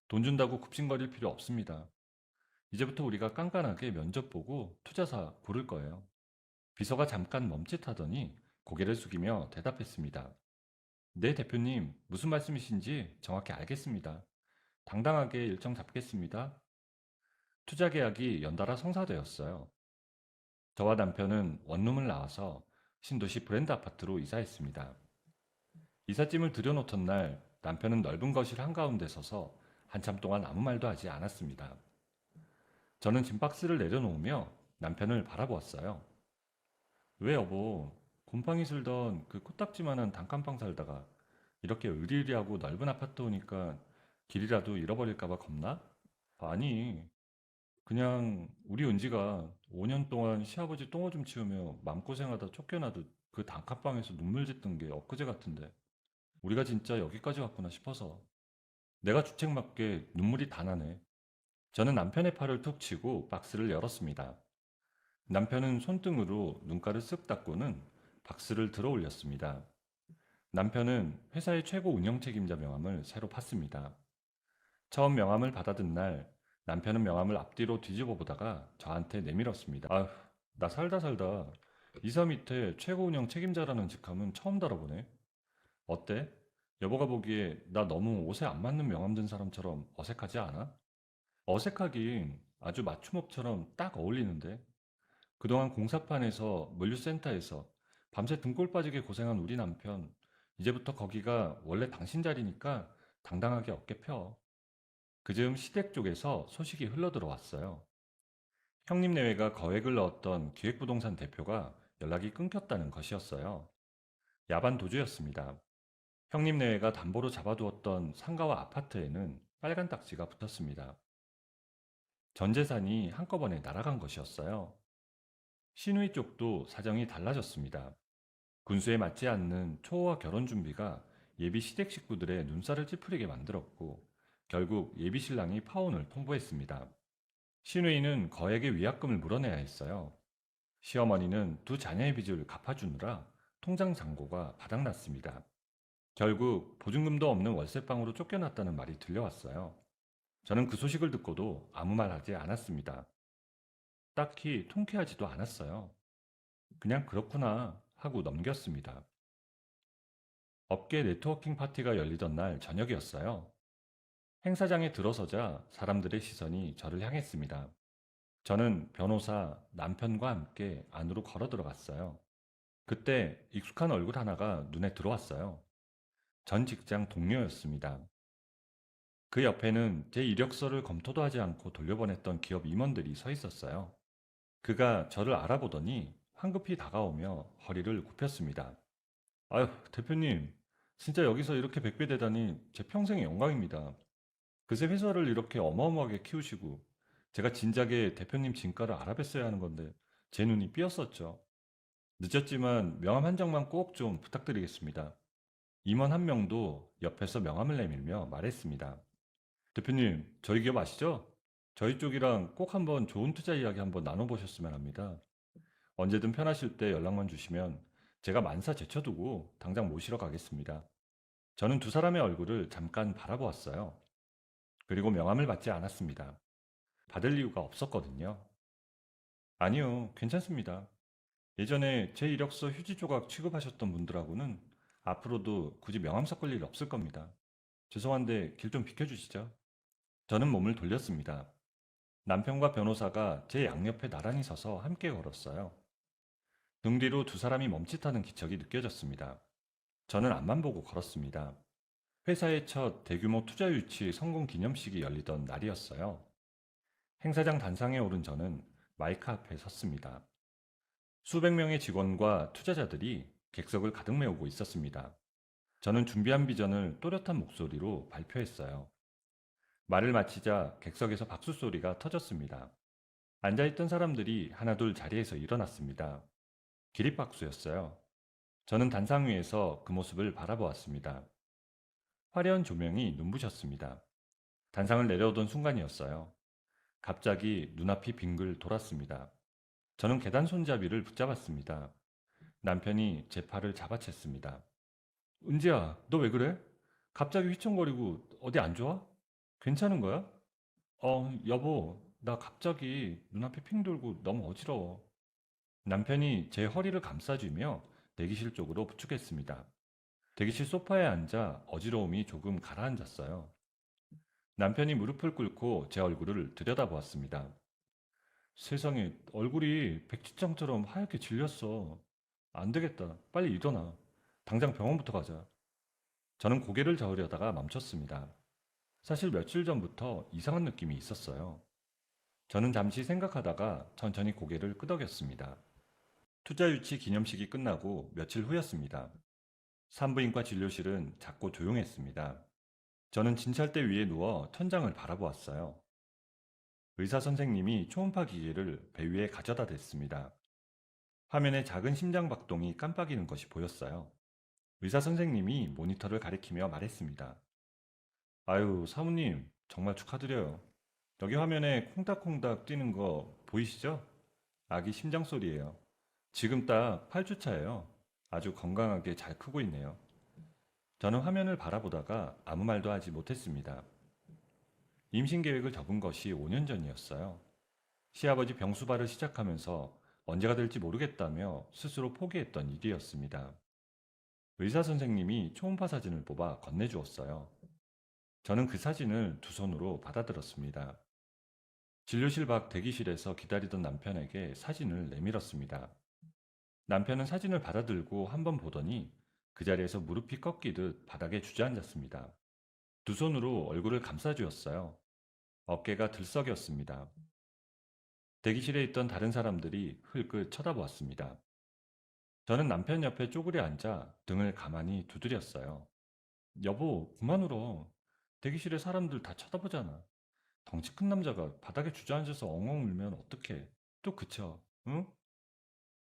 돈 준다고 굽신거릴 필요 없습니다. 이제부터 우리가 깐깐하게 면접 보고 투자사 고를 거예요. 비서가 잠깐 멈칫하더니 고개를 숙이며 대답했습니다. 네, 대표님, 무슨 말씀이신지 정확히 알겠습니다. 당당하게 일정 잡겠습니다. 투자 계약이 연달아 성사되었어요. 저와 남편은 원룸을 나와서 신도시 브랜드 아파트로 이사했습니다. 이삿짐을 들여놓던 날 남편은 넓은 거실 한가운데 서서 한참 동안 아무 말도 하지 않았습니다. 저는 짐박스를 내려놓으며 남편을 바라보았어요. 왜 여보, 곰팡이 슬던 그 코딱지만한 단칸방 살다가 이렇게 으리으리하고 넓은 아파트 오니까 길이라도 잃어버릴까봐 겁나? 아니, 그냥 우리 은지가 5년 동안 시아버지 똥오줌 치우며 맘고생하다 쫓겨나듯 그 단칸방에서 눈물 짓던 게 엊그제 같은데 우리가 진짜 여기까지 왔구나 싶어서 내가 주책맞게 눈물이 다 나네. 저는 남편의 팔을 툭 치고 박스를 열었습니다. 남편은 손등으로 눈가를 쓱 닦고는 박스를 들어 올렸습니다. 남편은 회사의 최고 운영 책임자 명함을 새로 팠습니다. 처음 명함을 받아든 날 남편은 명함을 앞뒤로 뒤집어 보다가 저한테 내밀었습니다. 아휴, 나 살다 살다 이사 밑에 최고 운영 책임자라는 직함은 처음 달아보네. 어때? 여보가 보기에 나 너무 옷에 안 맞는 명함 든 사람처럼 어색하지 않아? 어색하긴 아주 맞춤업처럼 딱 어울리는데. 그동안 공사판에서 물류센터에서 밤새 등골 빠지게 고생한 우리 남편, 이제부터 거기가 원래 당신 자리니까 당당하게 어깨 펴. 그즈음 시댁 쪽에서 소식이 흘러들어왔어요. 형님 내외가 거액을 넣었던 기획부동산 대표가 연락이 끊겼다는 것이었어요. 야반 도주였습니다. 형님 내외가 담보로 잡아두었던 상가와 아파트에는 빨간 딱지가 붙었습니다. 전 재산이 한꺼번에 날아간 것이었어요. 시누이 쪽도 사정이 달라졌습니다. 군수에 맞지 않는 초호화 결혼 준비가 예비 시댁 식구들의 눈살을 찌푸리게 만들었고 결국 예비 신랑이 파혼을 통보했습니다. 시누이는 거액의 위약금을 물어내야 했어요. 시어머니는 두 자녀의 빚을 갚아주느라 통장 잔고가 바닥났습니다. 결국 보증금도 없는 월세방으로 쫓겨났다는 말이 들려왔어요. 저는 그 소식을 듣고도 아무 말 하지 않았습니다. 딱히 통쾌하지도 않았어요. 그냥 그렇구나 하고 넘겼습니다. 업계 네트워킹 파티가 열리던 날 저녁이었어요. 행사장에 들어서자 사람들의 시선이 저를 향했습니다. 저는 변호사 남편과 함께 안으로 걸어 들어갔어요. 그때 익숙한 얼굴 하나가 눈에 들어왔어요. 전 직장 동료였습니다. 그 옆에는 제 이력서를 검토도 하지 않고 돌려보냈던 기업 임원들이 서 있었어요. 그가 저를 알아보더니 황급히 다가오며 허리를 굽혔습니다. 아유, 대표님, 진짜 여기서 이렇게 뵙게 되다니 제 평생의 영광입니다. 그새 회사를 이렇게 어마어마하게 키우시고 제가 진작에 대표님 진가를 알아뵀어야 하는 건데 제 눈이 삐었었죠. 늦었지만 명함 한 장만 꼭 좀 부탁드리겠습니다. 임원 한 명도 옆에서 명함을 내밀며 말했습니다. 대표님, 저희 기업 아시죠? 저희 쪽이랑 꼭 한번 좋은 투자 이야기 한번 나눠보셨으면 합니다. 언제든 편하실 때 연락만 주시면 제가 만사 제쳐두고 당장 모시러 가겠습니다. 저는 두 사람의 얼굴을 잠깐 바라보았어요. 그리고 명함을 받지 않았습니다. 받을 이유가 없었거든요. 아니요, 괜찮습니다. 예전에 제 이력서 휴지 조각 취급하셨던 분들하고는 앞으로도 굳이 명함 섞을 일 없을 겁니다. 죄송한데 길 좀 비켜주시죠. 저는 몸을 돌렸습니다. 남편과 변호사가 제 양옆에 나란히 서서 함께 걸었어요. 등 뒤로 두 사람이 멈칫하는 기척이 느껴졌습니다. 저는 앞만 보고 걸었습니다. 회사의 첫 대규모 투자 유치 성공 기념식이 열리던 날이었어요. 행사장 단상에 오른 저는 마이크 앞에 섰습니다. 수백 명의 직원과 투자자들이 객석을 가득 메우고 있었습니다. 저는 준비한 비전을 또렷한 목소리로 발표했어요. 말을 마치자 객석에서 박수 소리가 터졌습니다. 앉아있던 사람들이 하나둘 자리에서 일어났습니다. 기립박수였어요. 저는 단상 위에서 그 모습을 바라보았습니다. 화려한 조명이 눈부셨습니다. 단상을 내려오던 순간이었어요. 갑자기 눈앞이 빙글 돌았습니다. 저는 계단 손잡이를 붙잡았습니다. 남편이 제 팔을 잡아챘습니다. 은지야, 너 왜 그래? 갑자기 휘청거리고 어디 안 좋아? 괜찮은 거야? 여보, 나 갑자기 눈앞이 핑 돌고 너무 어지러워. 남편이 제 허리를 감싸주며 대기실 쪽으로 부축했습니다. 대기실 소파에 앉아 어지러움이 조금 가라앉았어요. 남편이 무릎을 꿇고 제 얼굴을 들여다보았습니다. 세상에, 얼굴이 백지장처럼 하얗게 질렸어. 안 되겠다. 빨리 일어나. 당장 병원부터 가자. 저는 고개를 저으려다가 멈췄습니다. 사실 며칠 전부터 이상한 느낌이 있었어요. 저는 잠시 생각하다가 천천히 고개를 끄덕였습니다. 투자 유치 기념식이 끝나고 며칠 후였습니다. 산부인과 진료실은 작고 조용했습니다. 저는 진찰대 위에 누워 천장을 바라보았어요. 의사 선생님이 초음파 기기를 배 위에 가져다 댔습니다. 화면에 작은 심장 박동이 깜빡이는 것이 보였어요. 의사 선생님이 모니터를 가리키며 말했습니다. 아유, 사모님, 정말 축하드려요. 여기 화면에 콩닥콩닥 뛰는 거 보이시죠? 아기 심장 소리예요. 지금 딱 8주 차예요. 아주 건강하게 잘 크고 있네요. 저는 화면을 바라보다가 아무 말도 하지 못했습니다. 임신 계획을 접은 것이 5년 전이었어요. 시아버지 병수발을 시작하면서 언제가 될지 모르겠다며 스스로 포기했던 일이었습니다. 의사 선생님이 초음파 사진을 뽑아 건네주었어요. 저는 그 사진을 두 손으로 받아들었습니다. 진료실 밖 대기실에서 기다리던 남편에게 사진을 내밀었습니다. 남편은 사진을 받아들고 한번 보더니 그 자리에서 무릎이 꺾이듯 바닥에 주저앉았습니다. 두 손으로 얼굴을 감싸주었어요. 어깨가 들썩였습니다. 대기실에 있던 다른 사람들이 흘끗 쳐다보았습니다. 저는 남편 옆에 쪼그려 앉아 등을 가만히 두드렸어요. 여보, 그만 울어. 대기실에 사람들 다 쳐다보잖아. 덩치 큰 남자가 바닥에 주저앉아서 엉엉 울면 어떡해. 또 그쳐, 응?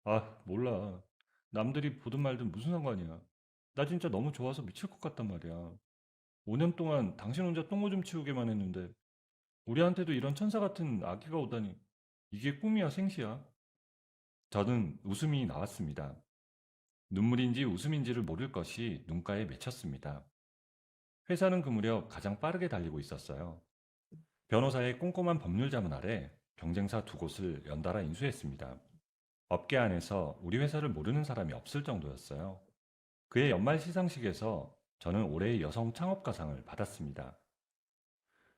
아, 몰라. 남들이 보든 말든 무슨 상관이야. 나 진짜 너무 좋아서 미칠 것 같단 말이야. 5년 동안 당신 혼자 똥오줌 치우게만 했는데 우리한테도 이런 천사 같은 아기가 오다니. 이게 꿈이야, 생시야? 저는 웃음이 나왔습니다. 눈물인지 웃음인지를 모를 것이 눈가에 맺혔습니다. 회사는 그 무렵 가장 빠르게 달리고 있었어요. 변호사의 꼼꼼한 법률 자문 아래 경쟁사 두 곳을 연달아 인수했습니다. 업계 안에서 우리 회사를 모르는 사람이 없을 정도였어요. 그의 연말 시상식에서 저는 올해의 여성 창업가상을 받았습니다.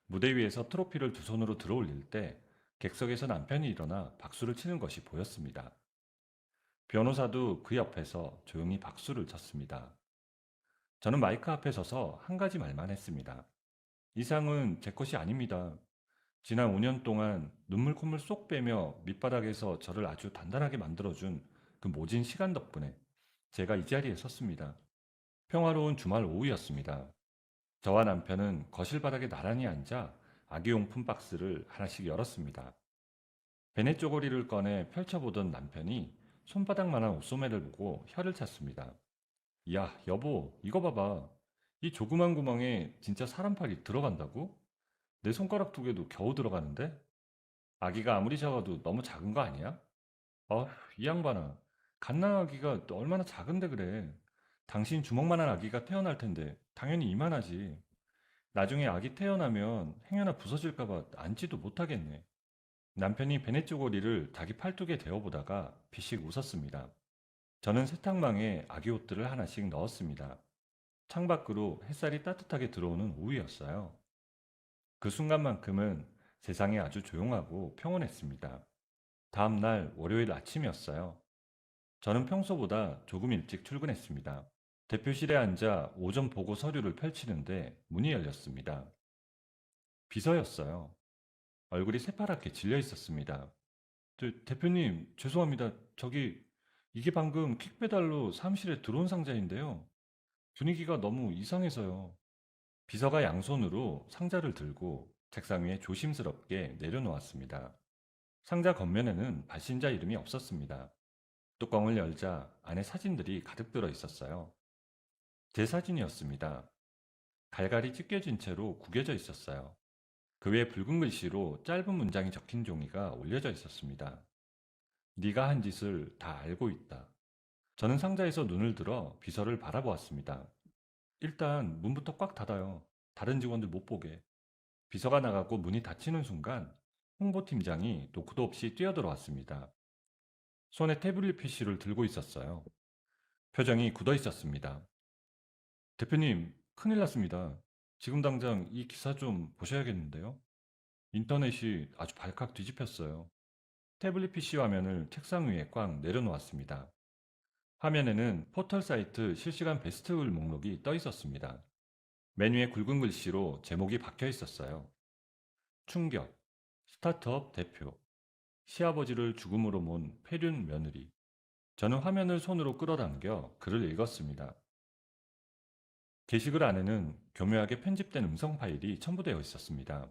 무대 위에서 트로피를 두 손으로 들어올릴 때 객석에서 남편이 일어나 박수를 치는 것이 보였습니다. 변호사도 그 옆에서 조용히 박수를 쳤습니다. 저는 마이크 앞에 서서 한 가지 말만 했습니다. 이상은 제 것이 아닙니다. 지난 5년 동안 눈물 콧물 쏙 빼며 밑바닥에서 저를 아주 단단하게 만들어준 그 모진 시간 덕분에 제가 이 자리에 섰습니다. 평화로운 주말 오후였습니다. 저와 남편은 거실 바닥에 나란히 앉아 아기용품 박스를 하나씩 열었습니다. 베네 쪼고리를 꺼내 펼쳐보던 남편이 손바닥만한 옷소매를 보고 혀를 찼습니다. 야, 여보, 이거 봐봐. 이 조그만 구멍에 진짜 사람 팔이 들어간다고? 내 손가락 두 개도 겨우 들어가는데? 아기가 아무리 작아도 너무 작은 거 아니야? 이 양반아. 갓난아기가 또 얼마나 작은데 그래. 당신 주먹만한 아기가 태어날 텐데 당연히 이만하지. 나중에 아기 태어나면 행여나 부서질까봐 앉지도 못하겠네. 남편이 베네 쪼고리를 자기 팔뚝에 대어보다가 피식 웃었습니다. 저는 세탁망에 아기 옷들을 하나씩 넣었습니다. 창밖으로 햇살이 따뜻하게 들어오는 오후였어요. 그 순간만큼은 세상이 아주 조용하고 평온했습니다. 다음 날 월요일 아침이었어요. 저는 평소보다 조금 일찍 출근했습니다. 대표실에 앉아 오전 보고 서류를 펼치는데 문이 열렸습니다. 비서였어요. 얼굴이 새파랗게 질려 있었습니다. 대표님, 죄송합니다. 이게 방금 킥배달로 사무실에 들어온 상자인데요. 분위기가 너무 이상해서요. 비서가 양손으로 상자를 들고 책상 위에 조심스럽게 내려놓았습니다. 상자 겉면에는 발신자 이름이 없었습니다. 뚜껑을 열자 안에 사진들이 가득 들어 있었어요. 제 사진이었습니다. 갈갈이 찢겨진 채로 구겨져 있었어요. 그 위에 붉은 글씨로 짧은 문장이 적힌 종이가 올려져 있었습니다. 네가 한 짓을 다 알고 있다. 저는 상자에서 눈을 들어 비서를 바라보았습니다. 일단 문부터 꽉 닫아요. 다른 직원들 못 보게. 비서가 나가고 문이 닫히는 순간 홍보팀장이 노크도 없이 뛰어들어왔습니다. 손에 태블릿 PC를 들고 있었어요. 표정이 굳어 있었습니다. 대표님, 큰일 났습니다. 지금 당장 이 기사 좀 보셔야겠는데요. 인터넷이 아주 발칵 뒤집혔어요. 태블릿 PC 화면을 책상 위에 꽉 내려놓았습니다. 화면에는 포털 사이트 실시간 베스트글 목록이 떠 있었습니다. 메뉴에 굵은 글씨로 제목이 박혀 있었어요. 충격, 스타트업 대표, 시아버지를 죽음으로 몬 폐륜 며느리. 저는 화면을 손으로 끌어당겨 글을 읽었습니다. 게시글 안에는 교묘하게 편집된 음성 파일이 첨부되어 있었습니다.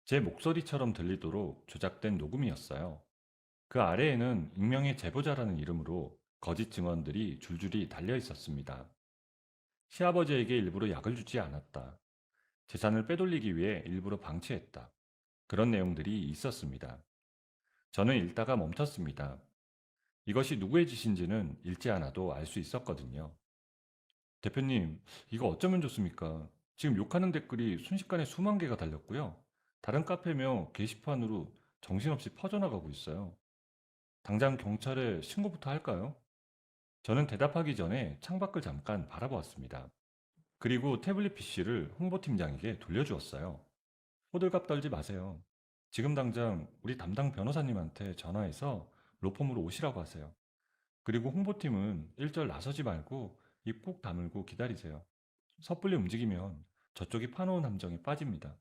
제 목소리처럼 들리도록 조작된 녹음이었어요. 그 아래에는 익명의 제보자라는 이름으로 거짓 증언들이 줄줄이 달려 있었습니다. 시아버지에게 일부러 약을 주지 않았다. 재산을 빼돌리기 위해 일부러 방치했다. 그런 내용들이 있었습니다. 저는 읽다가 멈췄습니다. 이것이 누구의 짓인지는 읽지 않아도 알 수 있었거든요. 대표님, 이거 어쩌면 좋습니까? 지금 욕하는 댓글이 순식간에 수만 개가 달렸고요. 다른 카페며 게시판으로 정신없이 퍼져나가고 있어요. 당장 경찰에 신고부터 할까요? 저는 대답하기 전에 창밖을 잠깐 바라보았습니다. 그리고 태블릿 PC를 홍보팀장에게 돌려주었어요. 호들갑 떨지 마세요. 지금 당장 우리 담당 변호사님한테 전화해서 로펌으로 오시라고 하세요. 그리고 홍보팀은 일절 나서지 말고 입 꾹 다물고 기다리세요. 섣불리 움직이면 저쪽이 파놓은 함정에 빠집니다.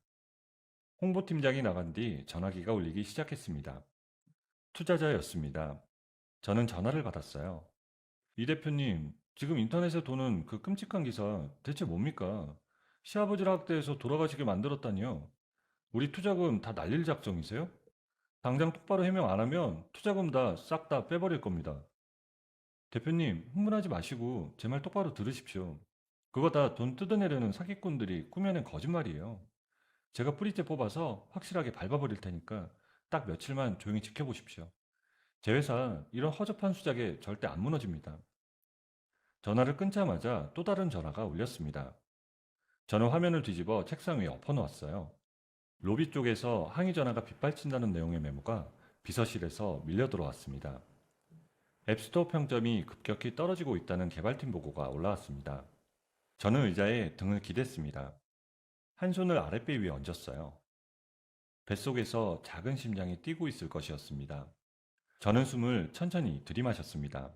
홍보팀장이 나간 뒤 전화기가 울리기 시작했습니다. 투자자였습니다. 저는 전화를 받았어요. 이 대표님, 지금 인터넷에 도는 그 끔찍한 기사 대체 뭡니까? 시아버지를 학대해서 돌아가시게 만들었다니요. 우리 투자금 다 날릴 작정이세요? 당장 똑바로 해명 안 하면 투자금 다 싹 다 빼버릴 겁니다. 대표님, 흥분하지 마시고 제 말 똑바로 들으십시오. 그거 다 돈 뜯어내려는 사기꾼들이 꾸며낸 거짓말이에요. 제가 뿌리째 뽑아서 확실하게 밟아버릴 테니까 딱 며칠만 조용히 지켜보십시오. 제 회사 이런 허접한 수작에 절대 안 무너집니다. 전화를 끊자마자 또 다른 전화가 울렸습니다. 저는 화면을 뒤집어 책상 위에 엎어놓았어요. 로비 쪽에서 항의 전화가 빗발친다는 내용의 메모가 비서실에서 밀려 들어왔습니다. 앱스토어 평점이 급격히 떨어지고 있다는 개발팀 보고가 올라왔습니다. 저는 의자에 등을 기댔습니다. 한 손을 아랫배 위에 얹었어요. 뱃속에서 작은 심장이 뛰고 있을 것이었습니다. 저는 숨을 천천히 들이마셨습니다.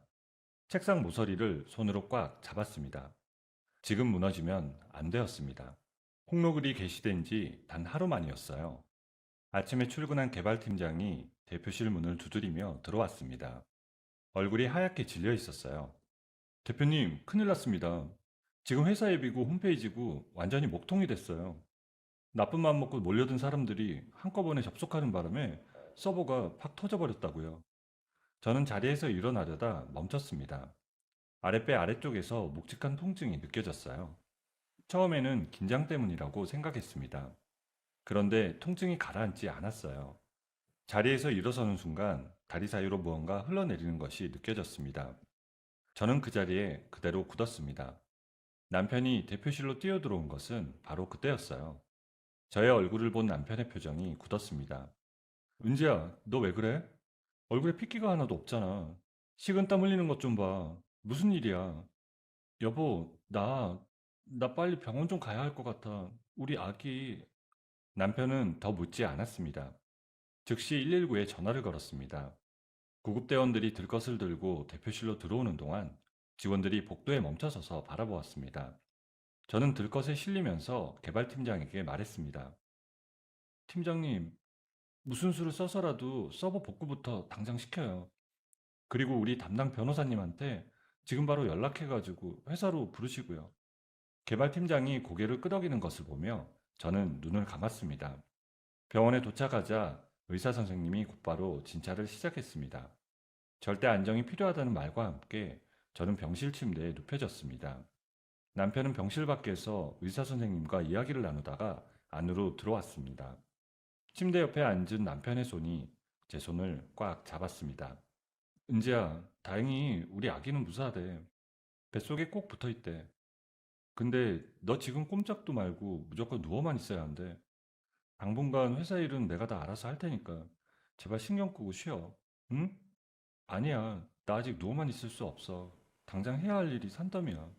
책상 모서리를 손으로 꽉 잡았습니다. 지금 무너지면 안 되었습니다. 홍로글이 게시된 지 단 하루 만이었어요. 아침에 출근한 개발팀장이 대표실 문을 두드리며 들어왔습니다. 얼굴이 하얗게 질려 있었어요. 대표님, 큰일 났습니다. 지금 회사 앱이고 홈페이지고 완전히 목통이 됐어요. 나쁜 마음 먹고 몰려든 사람들이 한꺼번에 접속하는 바람에 서버가 팍 터져버렸다고요. 저는 자리에서 일어나려다 멈췄습니다. 아랫배 아래쪽에서 묵직한 통증이 느껴졌어요. 처음에는 긴장 때문이라고 생각했습니다. 그런데 통증이 가라앉지 않았어요. 자리에서 일어서는 순간 다리 사이로 무언가 흘러내리는 것이 느껴졌습니다. 저는 그 자리에 그대로 굳었습니다. 남편이 대표실로 뛰어들어온 것은 바로 그때였어요. 저의 얼굴을 본 남편의 표정이 굳었습니다. 은지야, 너 왜 그래? 얼굴에 핏기가 하나도 없잖아. 식은땀 흘리는 것 좀 봐. 무슨 일이야? 여보, 나 빨리 병원 좀 가야 할 것 같아. 우리 아기. 남편은 더 묻지 않았습니다. 즉시 119에 전화를 걸었습니다. 구급대원들이 들것을 들고 대표실로 들어오는 동안 직원들이 복도에 멈춰서서 바라보았습니다. 저는 들것에 실리면서 개발팀장에게 말했습니다. 팀장님, 무슨 수를 써서라도 서버 복구부터 당장 시켜요. 그리고 우리 담당 변호사님한테 지금 바로 연락해가지고 회사로 부르시고요. 개발팀장이 고개를 끄덕이는 것을 보며 저는 눈을 감았습니다. 병원에 도착하자 의사 선생님이 곧바로 진찰을 시작했습니다. 절대 안정이 필요하다는 말과 함께 저는 병실 침대에 눕혀졌습니다. 남편은 병실 밖에서 의사 선생님과 이야기를 나누다가 안으로 들어왔습니다. 침대 옆에 앉은 남편의 손이 제 손을 꽉 잡았습니다. 은지야, 다행히 우리 아기는 무사하대. 뱃속에 꼭 붙어 있대. 근데 너 지금 꼼짝도 말고 무조건 누워만 있어야 한대. 당분간 회사 일은 내가 다 알아서 할 테니까 제발 신경 끄고 쉬어. 응? 아니야. 나 아직 누워만 있을 수 없어. 당장 해야 할 일이 산더미야.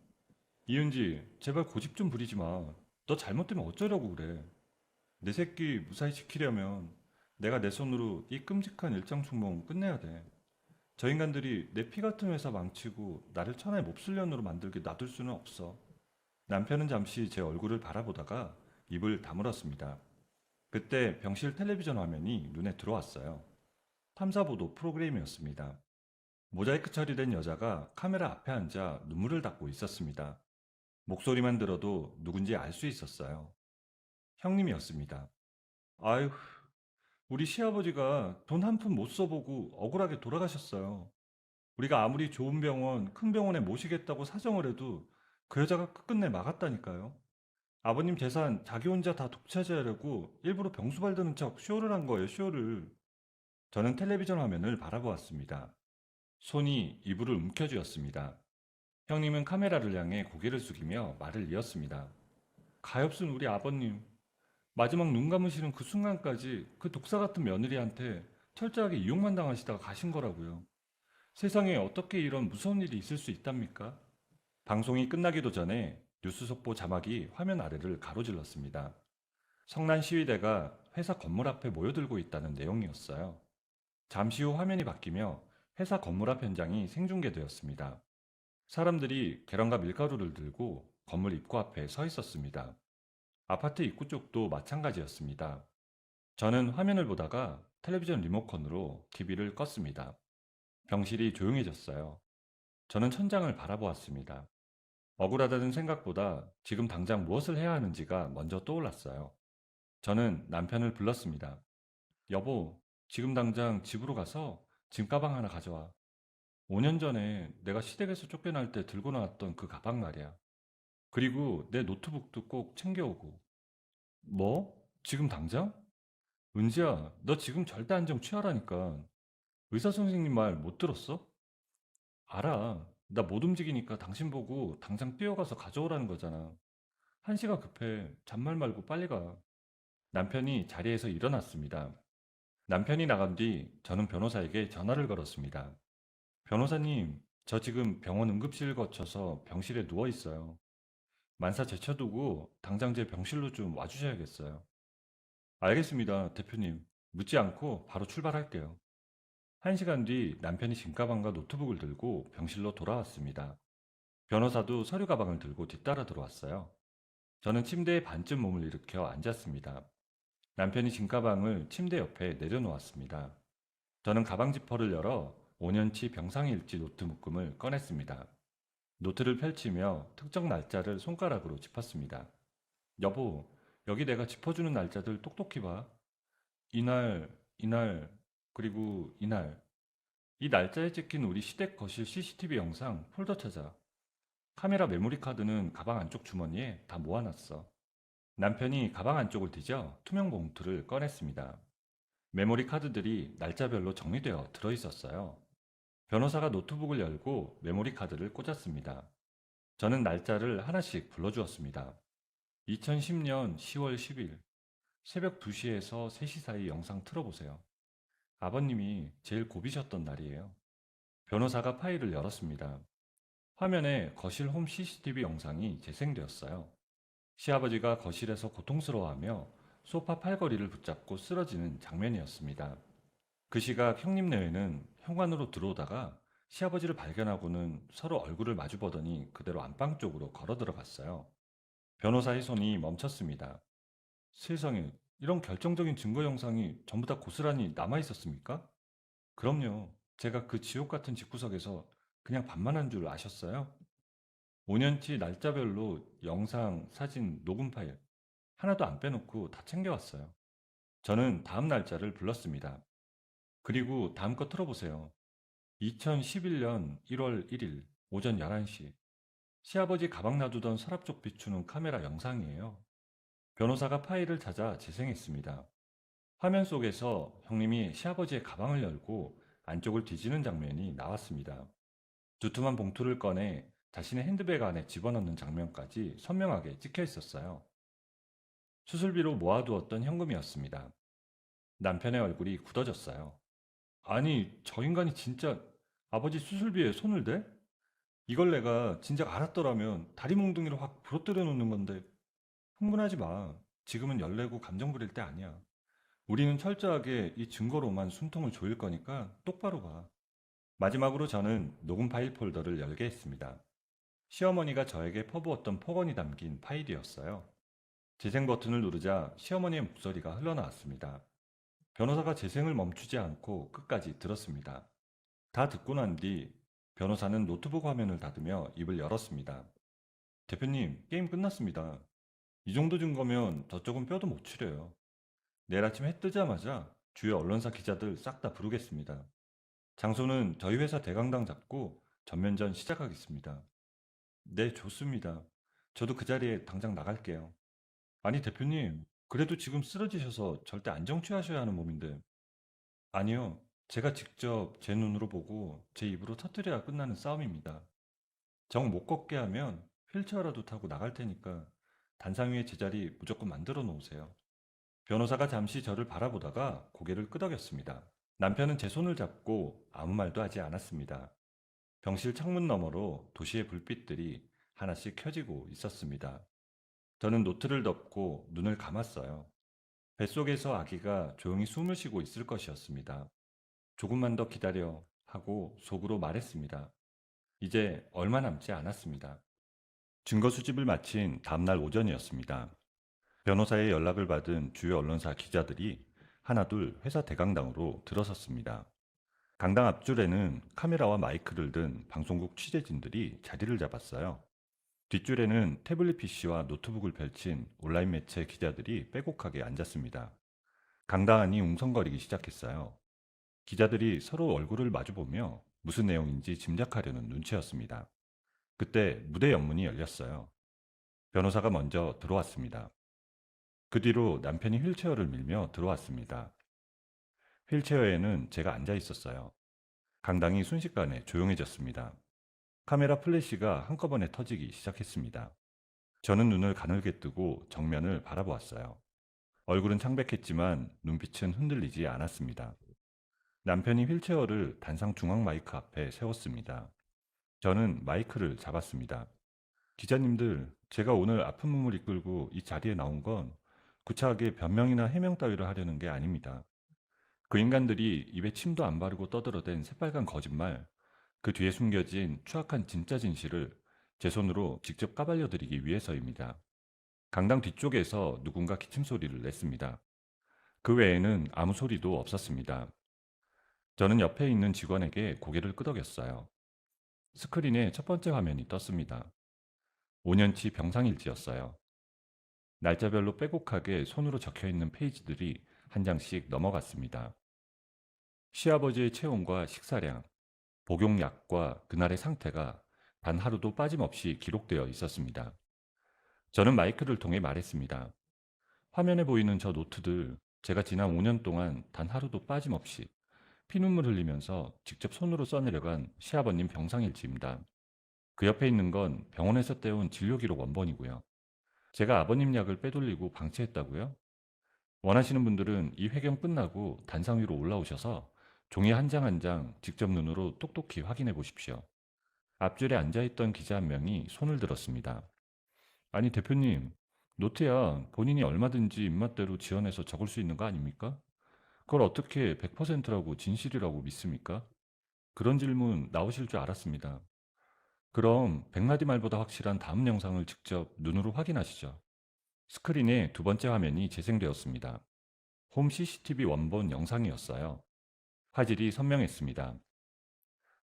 이은지, 제발 고집 좀 부리지 마. 너 잘못되면 어쩌려고 그래. 내 새끼 무사히 지키려면 내가 내 손으로 이 끔찍한 일장 총몽 끝내야 돼. 저 인간들이 내 피 같은 회사 망치고 나를 천하의 몹쓸년으로 만들게 놔둘 수는 없어. 남편은 잠시 제 얼굴을 바라보다가 입을 다물었습니다. 그때 병실 텔레비전 화면이 눈에 들어왔어요. 탐사보도 프로그램이었습니다. 모자이크 처리된 여자가 카메라 앞에 앉아 눈물을 닦고 있었습니다. 목소리만 들어도 누군지 알 수 있었어요. 형님이었습니다. 아휴, 우리 시아버지가 돈 한 푼 못 써보고 억울하게 돌아가셨어요. 우리가 아무리 좋은 병원, 큰 병원에 모시겠다고 사정을 해도 그 여자가 끝끝내 막았다니까요. 아버님 재산 자기 혼자 다 독차지하려고 일부러 병수발 드는 척 쇼를 한 거예요, 쇼를. 저는 텔레비전 화면을 바라보았습니다. 손이 이불을 움켜쥐었습니다. 형님은 카메라를 향해 고개를 숙이며 말을 이었습니다. 가엾은 우리 아버님. 마지막 눈 감으시는 그 순간까지 그 독사 같은 며느리한테 철저하게 이용만 당하시다가 가신 거라고요. 세상에 어떻게 이런 무서운 일이 있을 수 있답니까? 방송이 끝나기도 전에 뉴스 속보 자막이 화면 아래를 가로질렀습니다. 성난 시위대가 회사 건물 앞에 모여들고 있다는 내용이었어요. 잠시 후 화면이 바뀌며 회사 건물 앞 현장이 생중계되었습니다. 사람들이 계란과 밀가루를 들고 건물 입구 앞에 서 있었습니다. 아파트 입구 쪽도 마찬가지였습니다. 저는 화면을 보다가 텔레비전 리모컨으로 TV를 껐습니다. 병실이 조용해졌어요. 저는 천장을 바라보았습니다. 억울하다는 생각보다 지금 당장 무엇을 해야 하는지가 먼저 떠올랐어요. 저는 남편을 불렀습니다. 여보, 지금 당장 집으로 가서 짐 가방 하나 가져와. 5년 전에 내가 시댁에서 쫓겨날 때 들고 나왔던 그 가방 말이야. 그리고 내 노트북도 꼭 챙겨오고. 뭐? 지금 당장? 은지야, 너 지금 절대 안정 취하라니까. 의사 선생님 말 못 들었어? 알아. 나 못 움직이니까 당신 보고 당장 뛰어가서 가져오라는 거잖아. 한시가 급해. 잔말 말고 빨리 가. 남편이 자리에서 일어났습니다. 남편이 나간 뒤 저는 변호사에게 전화를 걸었습니다. 변호사님, 저 지금 병원 응급실 거쳐서 병실에 누워 있어요. 만사 제쳐두고 당장 제 병실로 좀 와주셔야겠어요. 알겠습니다, 대표님. 묻지 않고 바로 출발할게요. 1시간 뒤 남편이 짐가방과 노트북을 들고 병실로 돌아왔습니다. 변호사도 서류 가방을 들고 뒤따라 들어왔어요. 저는 침대에 반쯤 몸을 일으켜 앉았습니다. 남편이 짐가방을 침대 옆에 내려놓았습니다. 저는 가방 지퍼를 열어 5년치 병상일지 노트 묶음을 꺼냈습니다. 노트를 펼치며 특정 날짜를 손가락으로 짚었습니다. 여보, 여기 내가 짚어주는 날짜들 똑똑히 봐. 이날, 이날, 그리고 이날. 이 날짜에 찍힌 우리 시댁 거실 CCTV 영상 폴더 찾아. 카메라 메모리 카드는 가방 안쪽 주머니에 다 모아놨어. 남편이 가방 안쪽을 뒤져 투명 봉투를 꺼냈습니다. 메모리 카드들이 날짜별로 정리되어 들어있었어요. 변호사가 노트북을 열고 메모리 카드를 꽂았습니다. 저는 날짜를 하나씩 불러주었습니다. 2010년 10월 10일, 새벽 2시에서 3시 사이 영상 틀어보세요. 아버님이 제일 고비셨던 날이에요. 변호사가 파일을 열었습니다. 화면에 거실 홈 CCTV 영상이 재생되었어요. 시아버지가 거실에서 고통스러워하며 소파 팔걸이를 붙잡고 쓰러지는 장면이었습니다. 그 시각 형님 네외는 현관으로 들어오다가 시아버지를 발견하고는 서로 얼굴을 마주보더니 그대로 안방 쪽으로 걸어 들어갔어요. 변호사의 손이 멈췄습니다. 세상에, 이런 결정적인 증거 영상이 전부 다 고스란히 남아 있었습니까? 그럼요. 제가 그 지옥 같은 집구석에서 그냥 밥만 한 줄 아셨어요? 5년치 날짜별로 영상, 사진, 녹음 파일 하나도 안 빼놓고 다 챙겨왔어요. 저는 다음 날짜를 불렀습니다. 그리고 다음 거 틀어보세요. 2011년 1월 1일 오전 11시. 시아버지 가방 놔두던 서랍 쪽 비추는 카메라 영상이에요. 변호사가 파일을 찾아 재생했습니다. 화면 속에서 형님이 시아버지의 가방을 열고 안쪽을 뒤지는 장면이 나왔습니다. 두툼한 봉투를 꺼내 자신의 핸드백 안에 집어넣는 장면까지 선명하게 찍혀 있었어요. 수술비로 모아두었던 현금이었습니다. 남편의 얼굴이 굳어졌어요. 아니, 저 인간이 진짜 아버지 수술비에 손을 대? 이걸 내가 진작 알았더라면 다리 몽둥이로 확 부러뜨려 놓는 건데 흥분하지 마. 지금은 열내고 감정 부릴 때 아니야. 우리는 철저하게 이 증거로만 숨통을 조일 거니까 똑바로 봐. 마지막으로 저는 녹음 파일 폴더를 열게 했습니다. 시어머니가 저에게 퍼부었던 폭언이 담긴 파일이었어요. 재생 버튼을 누르자 시어머니의 목소리가 흘러나왔습니다. 변호사가 재생을 멈추지 않고 끝까지 들었습니다. 다 듣고 난 뒤 변호사는 노트북 화면을 닫으며 입을 열었습니다. 대표님, 게임 끝났습니다. 이 정도 증거면 저쪽은 뼈도 못 추려요. 내일 아침 해 뜨자마자 주요 언론사 기자들 싹 다 부르겠습니다. 장소는 저희 회사 대강당 잡고 전면전 시작하겠습니다. 네, 좋습니다. 저도 그 자리에 당장 나갈게요. 아니, 대표님, 그래도 지금 쓰러지셔서 절대 안정 취하셔야 하는 몸인데. 아니요, 제가 직접 제 눈으로 보고 제 입으로 터뜨려야 끝나는 싸움입니다. 정 못 걷게 하면 휠체어라도 타고 나갈 테니까 단상 위에 제자리 무조건 만들어 놓으세요. 변호사가 잠시 저를 바라보다가 고개를 끄덕였습니다. 남편은 제 손을 잡고 아무 말도 하지 않았습니다. 병실 창문 너머로 도시의 불빛들이 하나씩 켜지고 있었습니다. 저는 노트를 덮고 눈을 감았어요. 뱃속에서 아기가 조용히 숨을 쉬고 있을 것이었습니다. 조금만 더 기다려 하고 속으로 말했습니다. 이제 얼마 남지 않았습니다. 증거 수집을 마친 다음날 오전이었습니다. 변호사의 연락을 받은 주요 언론사 기자들이 하나둘 회사 대강당으로 들어섰습니다. 강당 앞줄에는 카메라와 마이크를 든 방송국 취재진들이 자리를 잡았어요. 뒷줄에는 태블릿 PC와 노트북을 펼친 온라인 매체 기자들이 빼곡하게 앉았습니다. 강당 안이 웅성거리기 시작했어요. 기자들이 서로 얼굴을 마주보며 무슨 내용인지 짐작하려는 눈치였습니다. 그때 무대 연문이 열렸어요. 변호사가 먼저 들어왔습니다. 그 뒤로 남편이 휠체어를 밀며 들어왔습니다. 휠체어에는 제가 앉아 있었어요. 강당이 순식간에 조용해졌습니다. 카메라 플래시가 한꺼번에 터지기 시작했습니다. 저는 눈을 가늘게 뜨고 정면을 바라보았어요. 얼굴은 창백했지만 눈빛은 흔들리지 않았습니다. 남편이 휠체어를 단상 중앙 마이크 앞에 세웠습니다. 저는 마이크를 잡았습니다. 기자님들, 제가 오늘 아픈 몸을 이끌고 이 자리에 나온 건 구차하게 변명이나 해명 따위를 하려는 게 아닙니다. 그 인간들이 입에 침도 안 바르고 떠들어댄 새빨간 거짓말, 그 뒤에 숨겨진 추악한 진짜 진실을 제 손으로 직접 까발려드리기 위해서입니다. 강당 뒤쪽에서 누군가 기침 소리를 냈습니다. 그 외에는 아무 소리도 없었습니다. 저는 옆에 있는 직원에게 고개를 끄덕였어요. 스크린에 첫 번째 화면이 떴습니다. 5년치 병상일지였어요. 날짜별로 빼곡하게 손으로 적혀 있는 페이지들이 한 장씩 넘어갔습니다. 시아버지의 체온과 식사량, 복용약과 그날의 상태가 단 하루도 빠짐없이 기록되어 있었습니다. 저는 마이크를 통해 말했습니다. 화면에 보이는 저 노트들, 제가 지난 5년 동안 단 하루도 빠짐없이 피눈물 흘리면서 직접 손으로 써내려간 시아버님 병상일지입니다. 그 옆에 있는 건 병원에서 떼온 진료기록 원본이고요. 제가 아버님 약을 빼돌리고 방치했다고요? 원하시는 분들은 이 회견 끝나고 단상 위로 올라오셔서 종이 한 장 한 장 직접 눈으로 똑똑히 확인해 보십시오. 앞줄에 앉아있던 기자 한 명이 손을 들었습니다. 아니 대표님, 노트야 본인이 얼마든지 입맛대로 지어내서 적을 수 있는 거 아닙니까? 그걸 어떻게 100%라고 진실이라고 믿습니까? 그런 질문 나오실 줄 알았습니다. 그럼 100마디 말보다 확실한 다음 영상을 직접 눈으로 확인하시죠. 스크린에 두 번째 화면이 재생되었습니다. 홈 CCTV 원본 영상이었어요. 화질이 선명했습니다.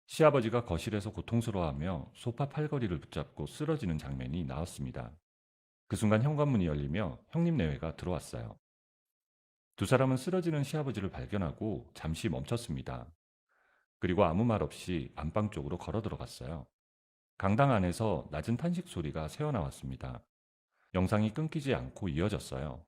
시아버지가 거실에서 고통스러워하며 소파 팔걸이를 붙잡고 쓰러지는 장면이 나왔습니다. 그 순간 현관문이 열리며 형님 내외가 들어왔어요. 두 사람은 쓰러지는 시아버지를 발견하고 잠시 멈췄습니다. 그리고 아무 말 없이 안방 쪽으로 걸어 들어갔어요. 강당 안에서 낮은 탄식 소리가 새어나왔습니다. 영상이 끊기지 않고 이어졌어요.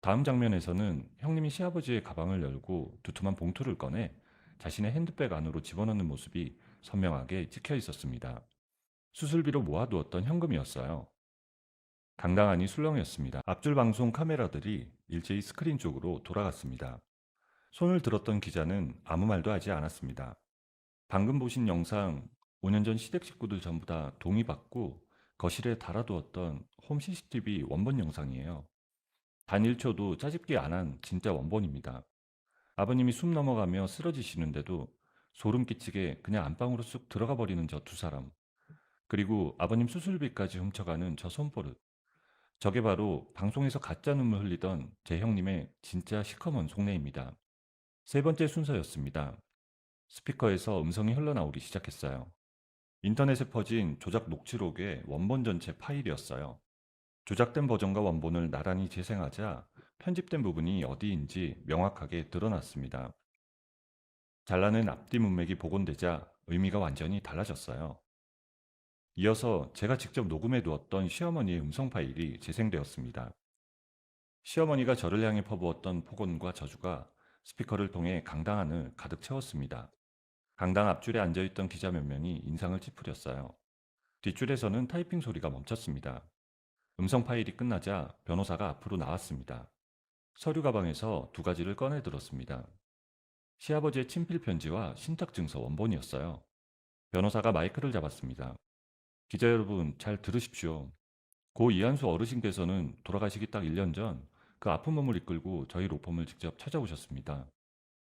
다음 장면에서는 형님이 시아버지의 가방을 열고 두툼한 봉투를 꺼내 자신의 핸드백 안으로 집어넣는 모습이 선명하게 찍혀 있었습니다. 수술비로 모아두었던 현금이었어요. 강당 안이 술렁이었습니다. 앞줄 방송 카메라들이 일제히 스크린 쪽으로 돌아갔습니다. 손을 들었던 기자는 아무 말도 하지 않았습니다. 방금 보신 영상 5년 전 시댁 식구들 전부 다 동의받고 거실에 달아두었던 홈 CCTV 원본 영상이에요. 단 1초도 짜집기 안 한 진짜 원본입니다. 아버님이 숨 넘어가며 쓰러지시는데도 소름 끼치게 그냥 안방으로 쑥 들어가 버리는 저 두 사람. 그리고 아버님 수술비까지 훔쳐가는 저 손버릇. 저게 바로 방송에서 가짜 눈물 흘리던 제 형님의 진짜 시커먼 속내입니다. 세 번째 순서였습니다. 스피커에서 음성이 흘러나오기 시작했어요. 인터넷에 퍼진 조작 녹취록의 원본 전체 파일이었어요. 조작된 버전과 원본을 나란히 재생하자 편집된 부분이 어디인지 명확하게 드러났습니다. 잘라낸 앞뒤 문맥이 복원되자 의미가 완전히 달라졌어요. 이어서 제가 직접 녹음해 두었던 시어머니의 음성 파일이 재생되었습니다. 시어머니가 저를 향해 퍼부었던 폭언과 저주가 스피커를 통해 강당 안을 가득 채웠습니다. 강당 앞줄에 앉아있던 기자 몇 명이 인상을 찌푸렸어요. 뒷줄에서는 타이핑 소리가 멈췄습니다. 음성 파일이 끝나자 변호사가 앞으로 나왔습니다. 서류 가방에서 두 가지를 꺼내 들었습니다. 시아버지의 친필 편지와 신탁증서 원본이었어요. 변호사가 마이크를 잡았습니다. 기자 여러분, 잘 들으십시오. 고 이한수 어르신께서는 돌아가시기 딱 1년 전 그 아픈 몸을 이끌고 저희 로펌을 직접 찾아오셨습니다.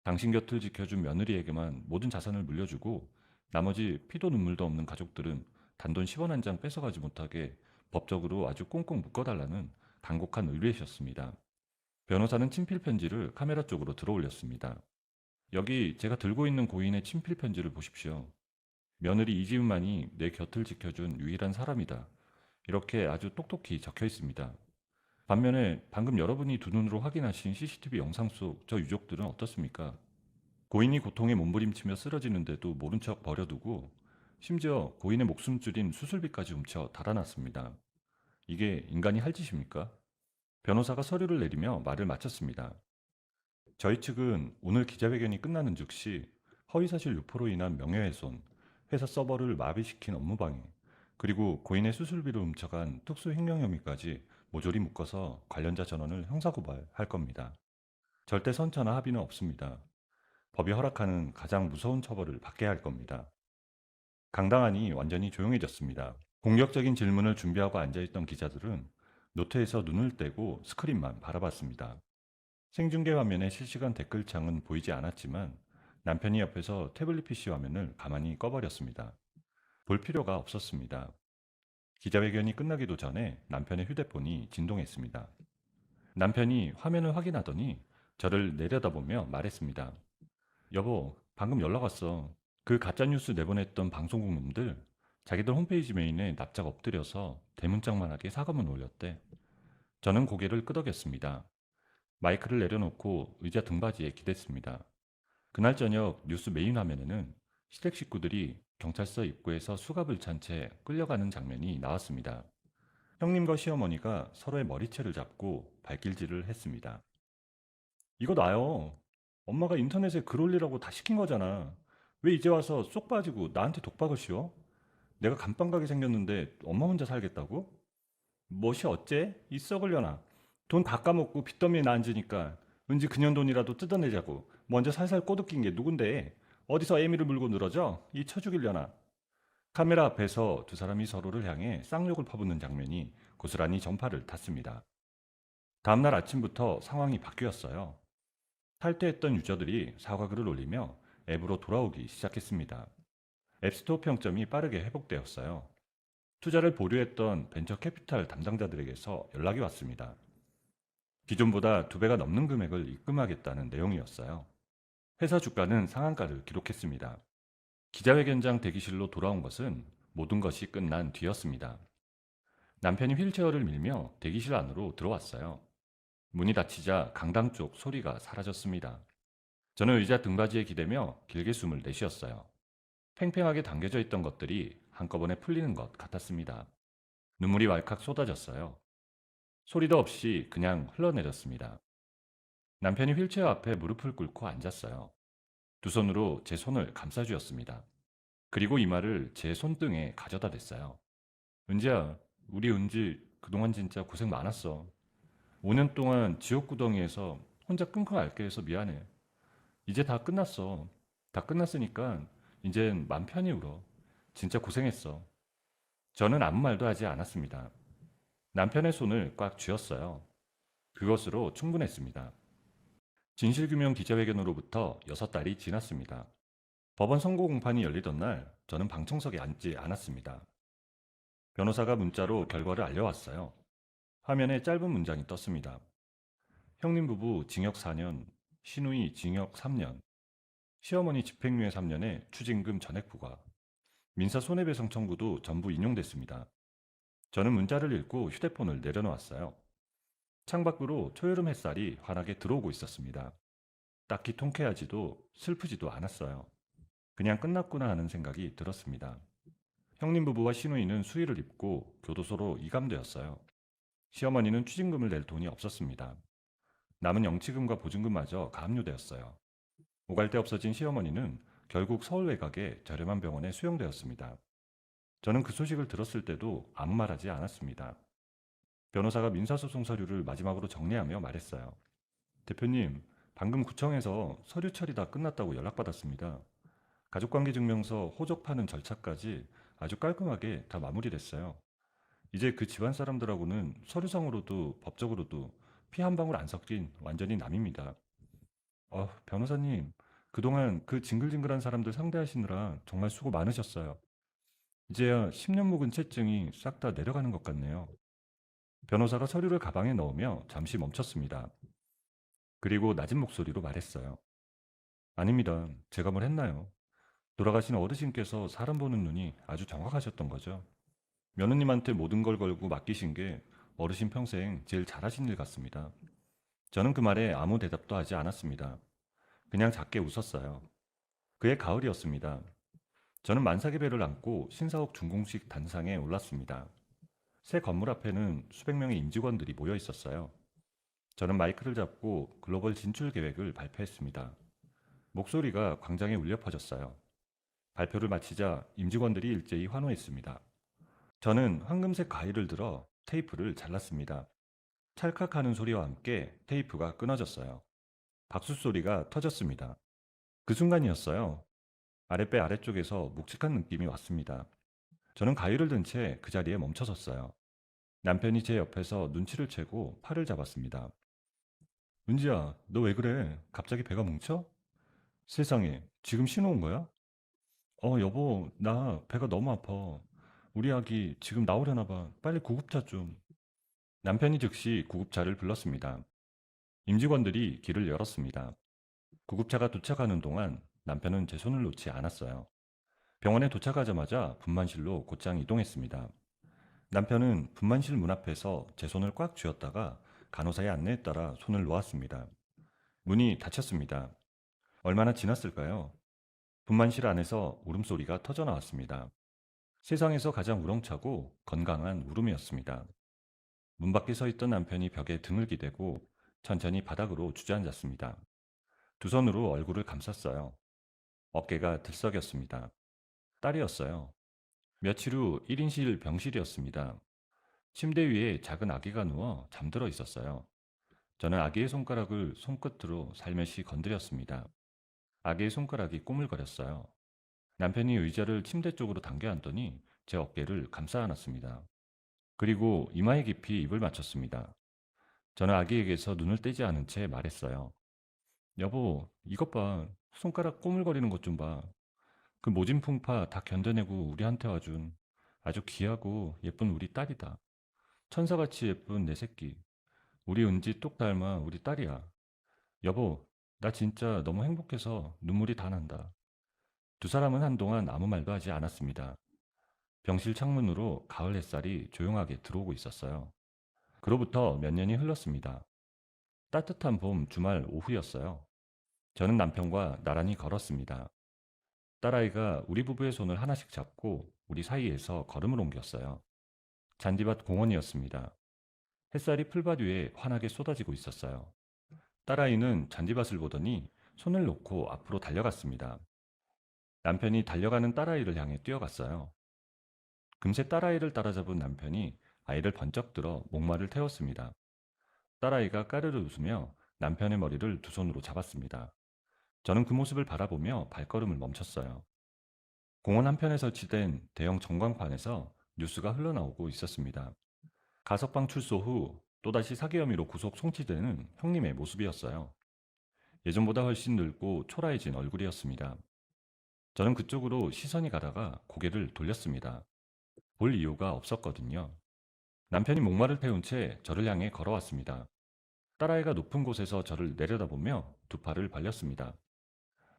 당신 곁을 지켜준 며느리에게만 모든 자산을 물려주고 나머지 피도 눈물도 없는 가족들은 단돈 10원 한 장 뺏어가지 못하게 법적으로 아주 꽁꽁 묶어달라는 간곡한 의뢰셨습니다. 변호사는 친필 편지를 카메라 쪽으로 들어 올렸습니다. 여기 제가 들고 있는 고인의 친필 편지를 보십시오. 며느리 이지은만이 내 곁을 지켜준 유일한 사람이다. 이렇게 아주 똑똑히 적혀 있습니다. 반면에 방금 여러분이 두 눈으로 확인하신 CCTV 영상 속 저 유족들은 어떻습니까? 고인이 고통에 몸부림치며 쓰러지는데도 모른 척 버려두고 심지어 고인의 목숨줄인 수술비까지 훔쳐 달아났습니다. 이게 인간이 할 짓입니까? 변호사가 서류를 내리며 말을 마쳤습니다. 저희 측은 오늘 기자회견이 끝나는 즉시 허위사실 유포로 인한 명예훼손, 회사 서버를 마비시킨 업무방해, 그리고 고인의 수술비를 훔쳐간 특수횡령 혐의까지 모조리 묶어서 관련자 전원을 형사고발할 겁니다. 절대 선처나 합의는 없습니다. 법이 허락하는 가장 무서운 처벌을 받게 할 겁니다. 강당 안이 완전히 조용해졌습니다. 공격적인 질문을 준비하고 앉아있던 기자들은 노트에서 눈을 떼고 스크린만 바라봤습니다. 생중계 화면의 실시간 댓글창은 보이지 않았지만 남편이 옆에서 태블릿 PC 화면을 가만히 꺼버렸습니다. 볼 필요가 없었습니다. 기자회견이 끝나기도 전에 남편의 휴대폰이 진동했습니다. 남편이 화면을 확인하더니 저를 내려다보며 말했습니다. 여보, 방금 연락 왔어. 그 가짜뉴스 내보냈던 방송국 놈들 자기들 홈페이지 메인에 납작 엎드려서 대문짝만하게 사과문 올렸대. 저는 고개를 끄덕였습니다. 마이크를 내려놓고 의자 등받이에 기댔습니다. 그날 저녁 뉴스 메인 화면에는 시댁 식구들이 경찰서 입구에서 수갑을 찬 채 끌려가는 장면이 나왔습니다. 형님과 시어머니가 서로의 머리채를 잡고 발길질을 했습니다. 이거 나요. 엄마가 인터넷에 글 올리라고 다 시킨 거잖아. 왜 이제 와서 쏙 빠지고 나한테 독박을 씌워? 내가 감방 가게 생겼는데 엄마 혼자 살겠다고? 멋이 어째? 이 썩으려나. 돈 다 까먹고 빚더미에 나 앉으니까 왠지 그년 돈이라도 뜯어내자고 먼저 살살 꼬드긴 게 누군데? 어디서 애미를 물고 늘어져? 이 쳐 죽이려나. 카메라 앞에서 두 사람이 서로를 향해 쌍욕을 퍼붓는 장면이 고스란히 전파를 탔습니다. 다음날 아침부터 상황이 바뀌었어요. 탈퇴했던 유저들이 사과글을 올리며 앱으로 돌아오기 시작했습니다. 앱스토어 평점이 빠르게 회복되었어요. 투자를 보류했던 벤처 캐피탈 담당자들에게서 연락이 왔습니다. 기존보다 2배가 넘는 금액을 입금하겠다는 내용이었어요. 회사 주가는 상한가를 기록했습니다. 기자회견장 대기실로 돌아온 것은 모든 것이 끝난 뒤였습니다. 남편이 휠체어를 밀며 대기실 안으로 들어왔어요. 문이 닫히자 강당 쪽 소리가 사라졌습니다. 저는 의자 등받이에 기대며 길게 숨을 내쉬었어요. 팽팽하게 당겨져 있던 것들이 한꺼번에 풀리는 것 같았습니다. 눈물이 왈칵 쏟아졌어요. 소리도 없이 그냥 흘러내렸습니다. 남편이 휠체어 앞에 무릎을 꿇고 앉았어요. 두 손으로 제 손을 감싸주었습니다. 그리고 이마를 제 손등에 가져다 댔어요. 은지야, 우리 은지 그동안 진짜 고생 많았어. 5년 동안 지옥구덩이에서 혼자 끙끙 앓게 해서 미안해. 이제 다 끝났어. 다 끝났으니까 이젠 맘 편히 울어. 진짜 고생했어. 저는 아무 말도 하지 않았습니다. 남편의 손을 꽉 쥐었어요. 그것으로 충분했습니다. 진실규명 기자회견으로부터 6달이 지났습니다. 법원 선고 공판이 열리던 날 저는 방청석에 앉지 않았습니다. 변호사가 문자로 결과를 알려왔어요. 화면에 짧은 문장이 떴습니다. 형님 부부 징역 4년, 시누이 징역 3년, 시어머니 집행유예 3년에 추징금 전액 부과, 민사 손해배상 청구도 전부 인용됐습니다. 저는 문자를 읽고 휴대폰을 내려놓았어요. 창밖으로 초여름 햇살이 환하게 들어오고 있었습니다. 딱히 통쾌하지도 슬프지도 않았어요. 그냥 끝났구나 하는 생각이 들었습니다. 형님 부부와 시누이는 수의를 입고 교도소로 이감되었어요. 시어머니는 추징금을 낼 돈이 없었습니다. 남은 영치금과 보증금마저 가압류되었어요. 오갈 데 없어진 시어머니는 결국 서울 외곽의 저렴한 병원에 수용되었습니다. 저는 그 소식을 들었을 때도 아무 말하지 않았습니다. 변호사가 민사소송 서류를 마지막으로 정리하며 말했어요. 대표님, 방금 구청에서 서류 처리 다 끝났다고 연락받았습니다. 가족관계증명서 호적파는 절차까지 아주 깔끔하게 다 마무리됐어요. 이제 그 집안 사람들하고는 서류상으로도 법적으로도 피 한 방울 안 섞인 완전히 남입니다. 변호사님, 그동안 그 징글징글한 사람들 상대하시느라 정말 수고 많으셨어요. 이제야 10년 묵은 채증이 싹 다 내려가는 것 같네요. 변호사가 서류를 가방에 넣으며 잠시 멈췄습니다. 그리고 낮은 목소리로 말했어요. 아닙니다. 제가 뭘 했나요? 돌아가신 어르신께서 사람 보는 눈이 아주 정확하셨던 거죠. 며느님한테 모든 걸 걸고 맡기신 게 어르신 평생 제일 잘하신 일 같습니다. 저는 그 말에 아무 대답도 하지 않았습니다. 그냥 작게 웃었어요. 그해 가을이었습니다. 저는 만삭의 배를 안고 신사옥 중공식 단상에 올랐습니다. 새 건물 앞에는 수백 명의 임직원들이 모여 있었어요. 저는 마이크를 잡고 글로벌 진출 계획을 발표했습니다. 목소리가 광장에 울려 퍼졌어요. 발표를 마치자 임직원들이 일제히 환호했습니다. 저는 황금색 가위를 들어 테이프를 잘랐습니다. 찰칵하는 소리와 함께 테이프가 끊어졌어요. 박수 소리가 터졌습니다. 그 순간이었어요. 아랫배 아래쪽에서 묵직한 느낌이 왔습니다. 저는 가위를 든 채 그 자리에 멈춰섰어요. 남편이 제 옆에서 눈치를 채고 팔을 잡았습니다. 은지야, 너 왜 그래? 갑자기 배가 뭉쳐? 세상에, 지금 신호 온 거야? 여보, 나 배가 너무 아파. 우리 아기 지금 나오려나 봐. 빨리 구급차 좀. 남편이 즉시 구급차를 불렀습니다. 임직원들이 길을 열었습니다. 구급차가 도착하는 동안 남편은 제 손을 놓지 않았어요. 병원에 도착하자마자 분만실로 곧장 이동했습니다. 남편은 분만실 문 앞에서 제 손을 꽉 쥐었다가 간호사의 안내에 따라 손을 놓았습니다. 문이 닫혔습니다. 얼마나 지났을까요? 분만실 안에서 울음소리가 터져 나왔습니다. 세상에서 가장 우렁차고 건강한 울음이었습니다. 문 밖에 서 있던 남편이 벽에 등을 기대고 천천히 바닥으로 주저앉았습니다. 두 손으로 얼굴을 감쌌어요. 어깨가 들썩였습니다. 딸이었어요. 며칠 후 1인실 병실이었습니다. 침대 위에 작은 아기가 누워 잠들어 있었어요. 저는 아기의 손가락을 손끝으로 살며시 건드렸습니다. 아기의 손가락이 꼬물거렸어요. 남편이 의자를 침대 쪽으로 당겨 앉더니 제 어깨를 감싸 안았습니다. 그리고 이마에 깊이 입을 맞췄습니다. 저는 아기에게서 눈을 떼지 않은 채 말했어요. 여보, 이것 봐. 손가락 꼬물거리는 것 좀 봐. 그 모진 풍파 다 견뎌내고 우리한테 와준 아주 귀하고 예쁜 우리 딸이다. 천사같이 예쁜 내 새끼. 우리 은지 똑 닮아 우리 딸이야. 여보, 나 진짜 너무 행복해서 눈물이 다 난다. 두 사람은 한동안 아무 말도 하지 않았습니다. 병실 창문으로 가을 햇살이 조용하게 들어오고 있었어요. 그로부터 몇 년이 흘렀습니다. 따뜻한 봄 주말 오후였어요. 저는 남편과 나란히 걸었습니다. 딸아이가 우리 부부의 손을 하나씩 잡고 우리 사이에서 걸음을 옮겼어요. 잔디밭 공원이었습니다. 햇살이 풀밭 위에 환하게 쏟아지고 있었어요. 딸아이는 잔디밭을 보더니 손을 놓고 앞으로 달려갔습니다. 남편이 달려가는 딸아이를 향해 뛰어갔어요. 금세 딸아이를 따라잡은 남편이 아이를 번쩍 들어 목마를 태웠습니다. 딸아이가 까르르 웃으며 남편의 머리를 두 손으로 잡았습니다. 저는 그 모습을 바라보며 발걸음을 멈췄어요. 공원 한편에 설치된 대형 전광판에서 뉴스가 흘러나오고 있었습니다. 가석방 출소 후 또다시 사기 혐의로 구속 송치되는 형님의 모습이었어요. 예전보다 훨씬 늙고 초라해진 얼굴이었습니다. 저는 그쪽으로 시선이 가다가 고개를 돌렸습니다. 볼 이유가 없었거든요. 남편이 목마를 태운 채 저를 향해 걸어왔습니다. 딸아이가 높은 곳에서 저를 내려다보며 두 팔을 벌렸습니다.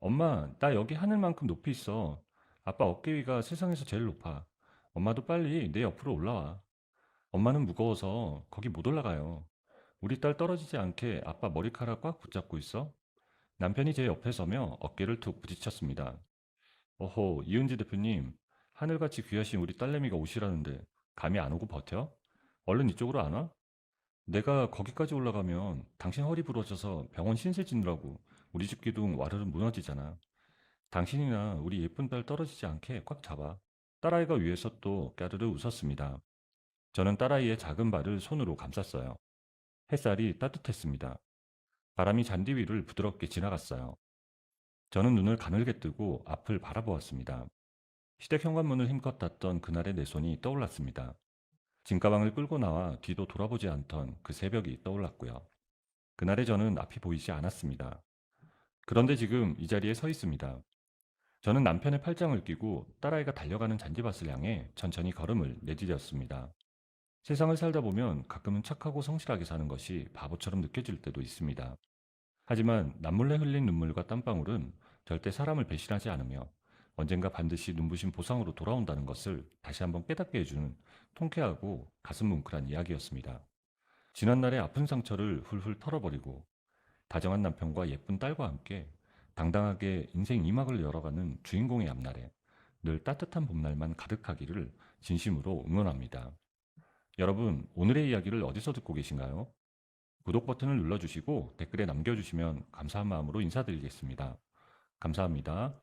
엄마, 나 여기 하늘만큼 높이 있어. 아빠 어깨 위가 세상에서 제일 높아. 엄마도 빨리 내 옆으로 올라와. 엄마는 무거워서 거기 못 올라가요. 우리 딸 떨어지지 않게 아빠 머리카락 꽉 붙잡고 있어. 남편이 제 옆에 서며 어깨를 툭 부딪혔습니다. 어허, 이은지 대표님, 하늘같이 귀하신 우리 딸내미가 오시라는데 감히 안 오고 버텨? 얼른 이쪽으로 안 와? 내가 거기까지 올라가면 당신 허리 부러져서 병원 신세 짓느라고 우리 집 기둥 와르르 무너지잖아. 당신이나 우리 예쁜 딸 떨어지지 않게 꽉 잡아. 딸아이가 위에서 또 까르르 웃었습니다. 저는 딸아이의 작은 발을 손으로 감쌌어요. 햇살이 따뜻했습니다. 바람이 잔디 위를 부드럽게 지나갔어요. 저는 눈을 가늘게 뜨고 앞을 바라보았습니다. 시댁 현관문을 힘껏 닫던 그날의 내 손이 떠올랐습니다. 짐가방을 끌고 나와 뒤도 돌아보지 않던 그 새벽이 떠올랐고요. 그날의 저는 앞이 보이지 않았습니다. 그런데 지금 이 자리에 서 있습니다. 저는 남편의 팔짱을 끼고 딸아이가 달려가는 잔디밭을 향해 천천히 걸음을 내디뎠습니다. 세상을 살다 보면 가끔은 착하고 성실하게 사는 것이 바보처럼 느껴질 때도 있습니다. 하지만 남몰래 흘린 눈물과 땀방울은 절대 사람을 배신하지 않으며 언젠가 반드시 눈부신 보상으로 돌아온다는 것을 다시 한번 깨닫게 해주는 통쾌하고 가슴 뭉클한 이야기였습니다. 지난날의 아픈 상처를 훌훌 털어버리고 다정한 남편과 예쁜 딸과 함께 당당하게 인생 2막을 열어가는 주인공의 앞날에 늘 따뜻한 봄날만 가득하기를 진심으로 응원합니다. 여러분, 오늘의 이야기를 어디서 듣고 계신가요? 구독 버튼을 눌러주시고 댓글에 남겨주시면 감사한 마음으로 인사드리겠습니다. 감사합니다.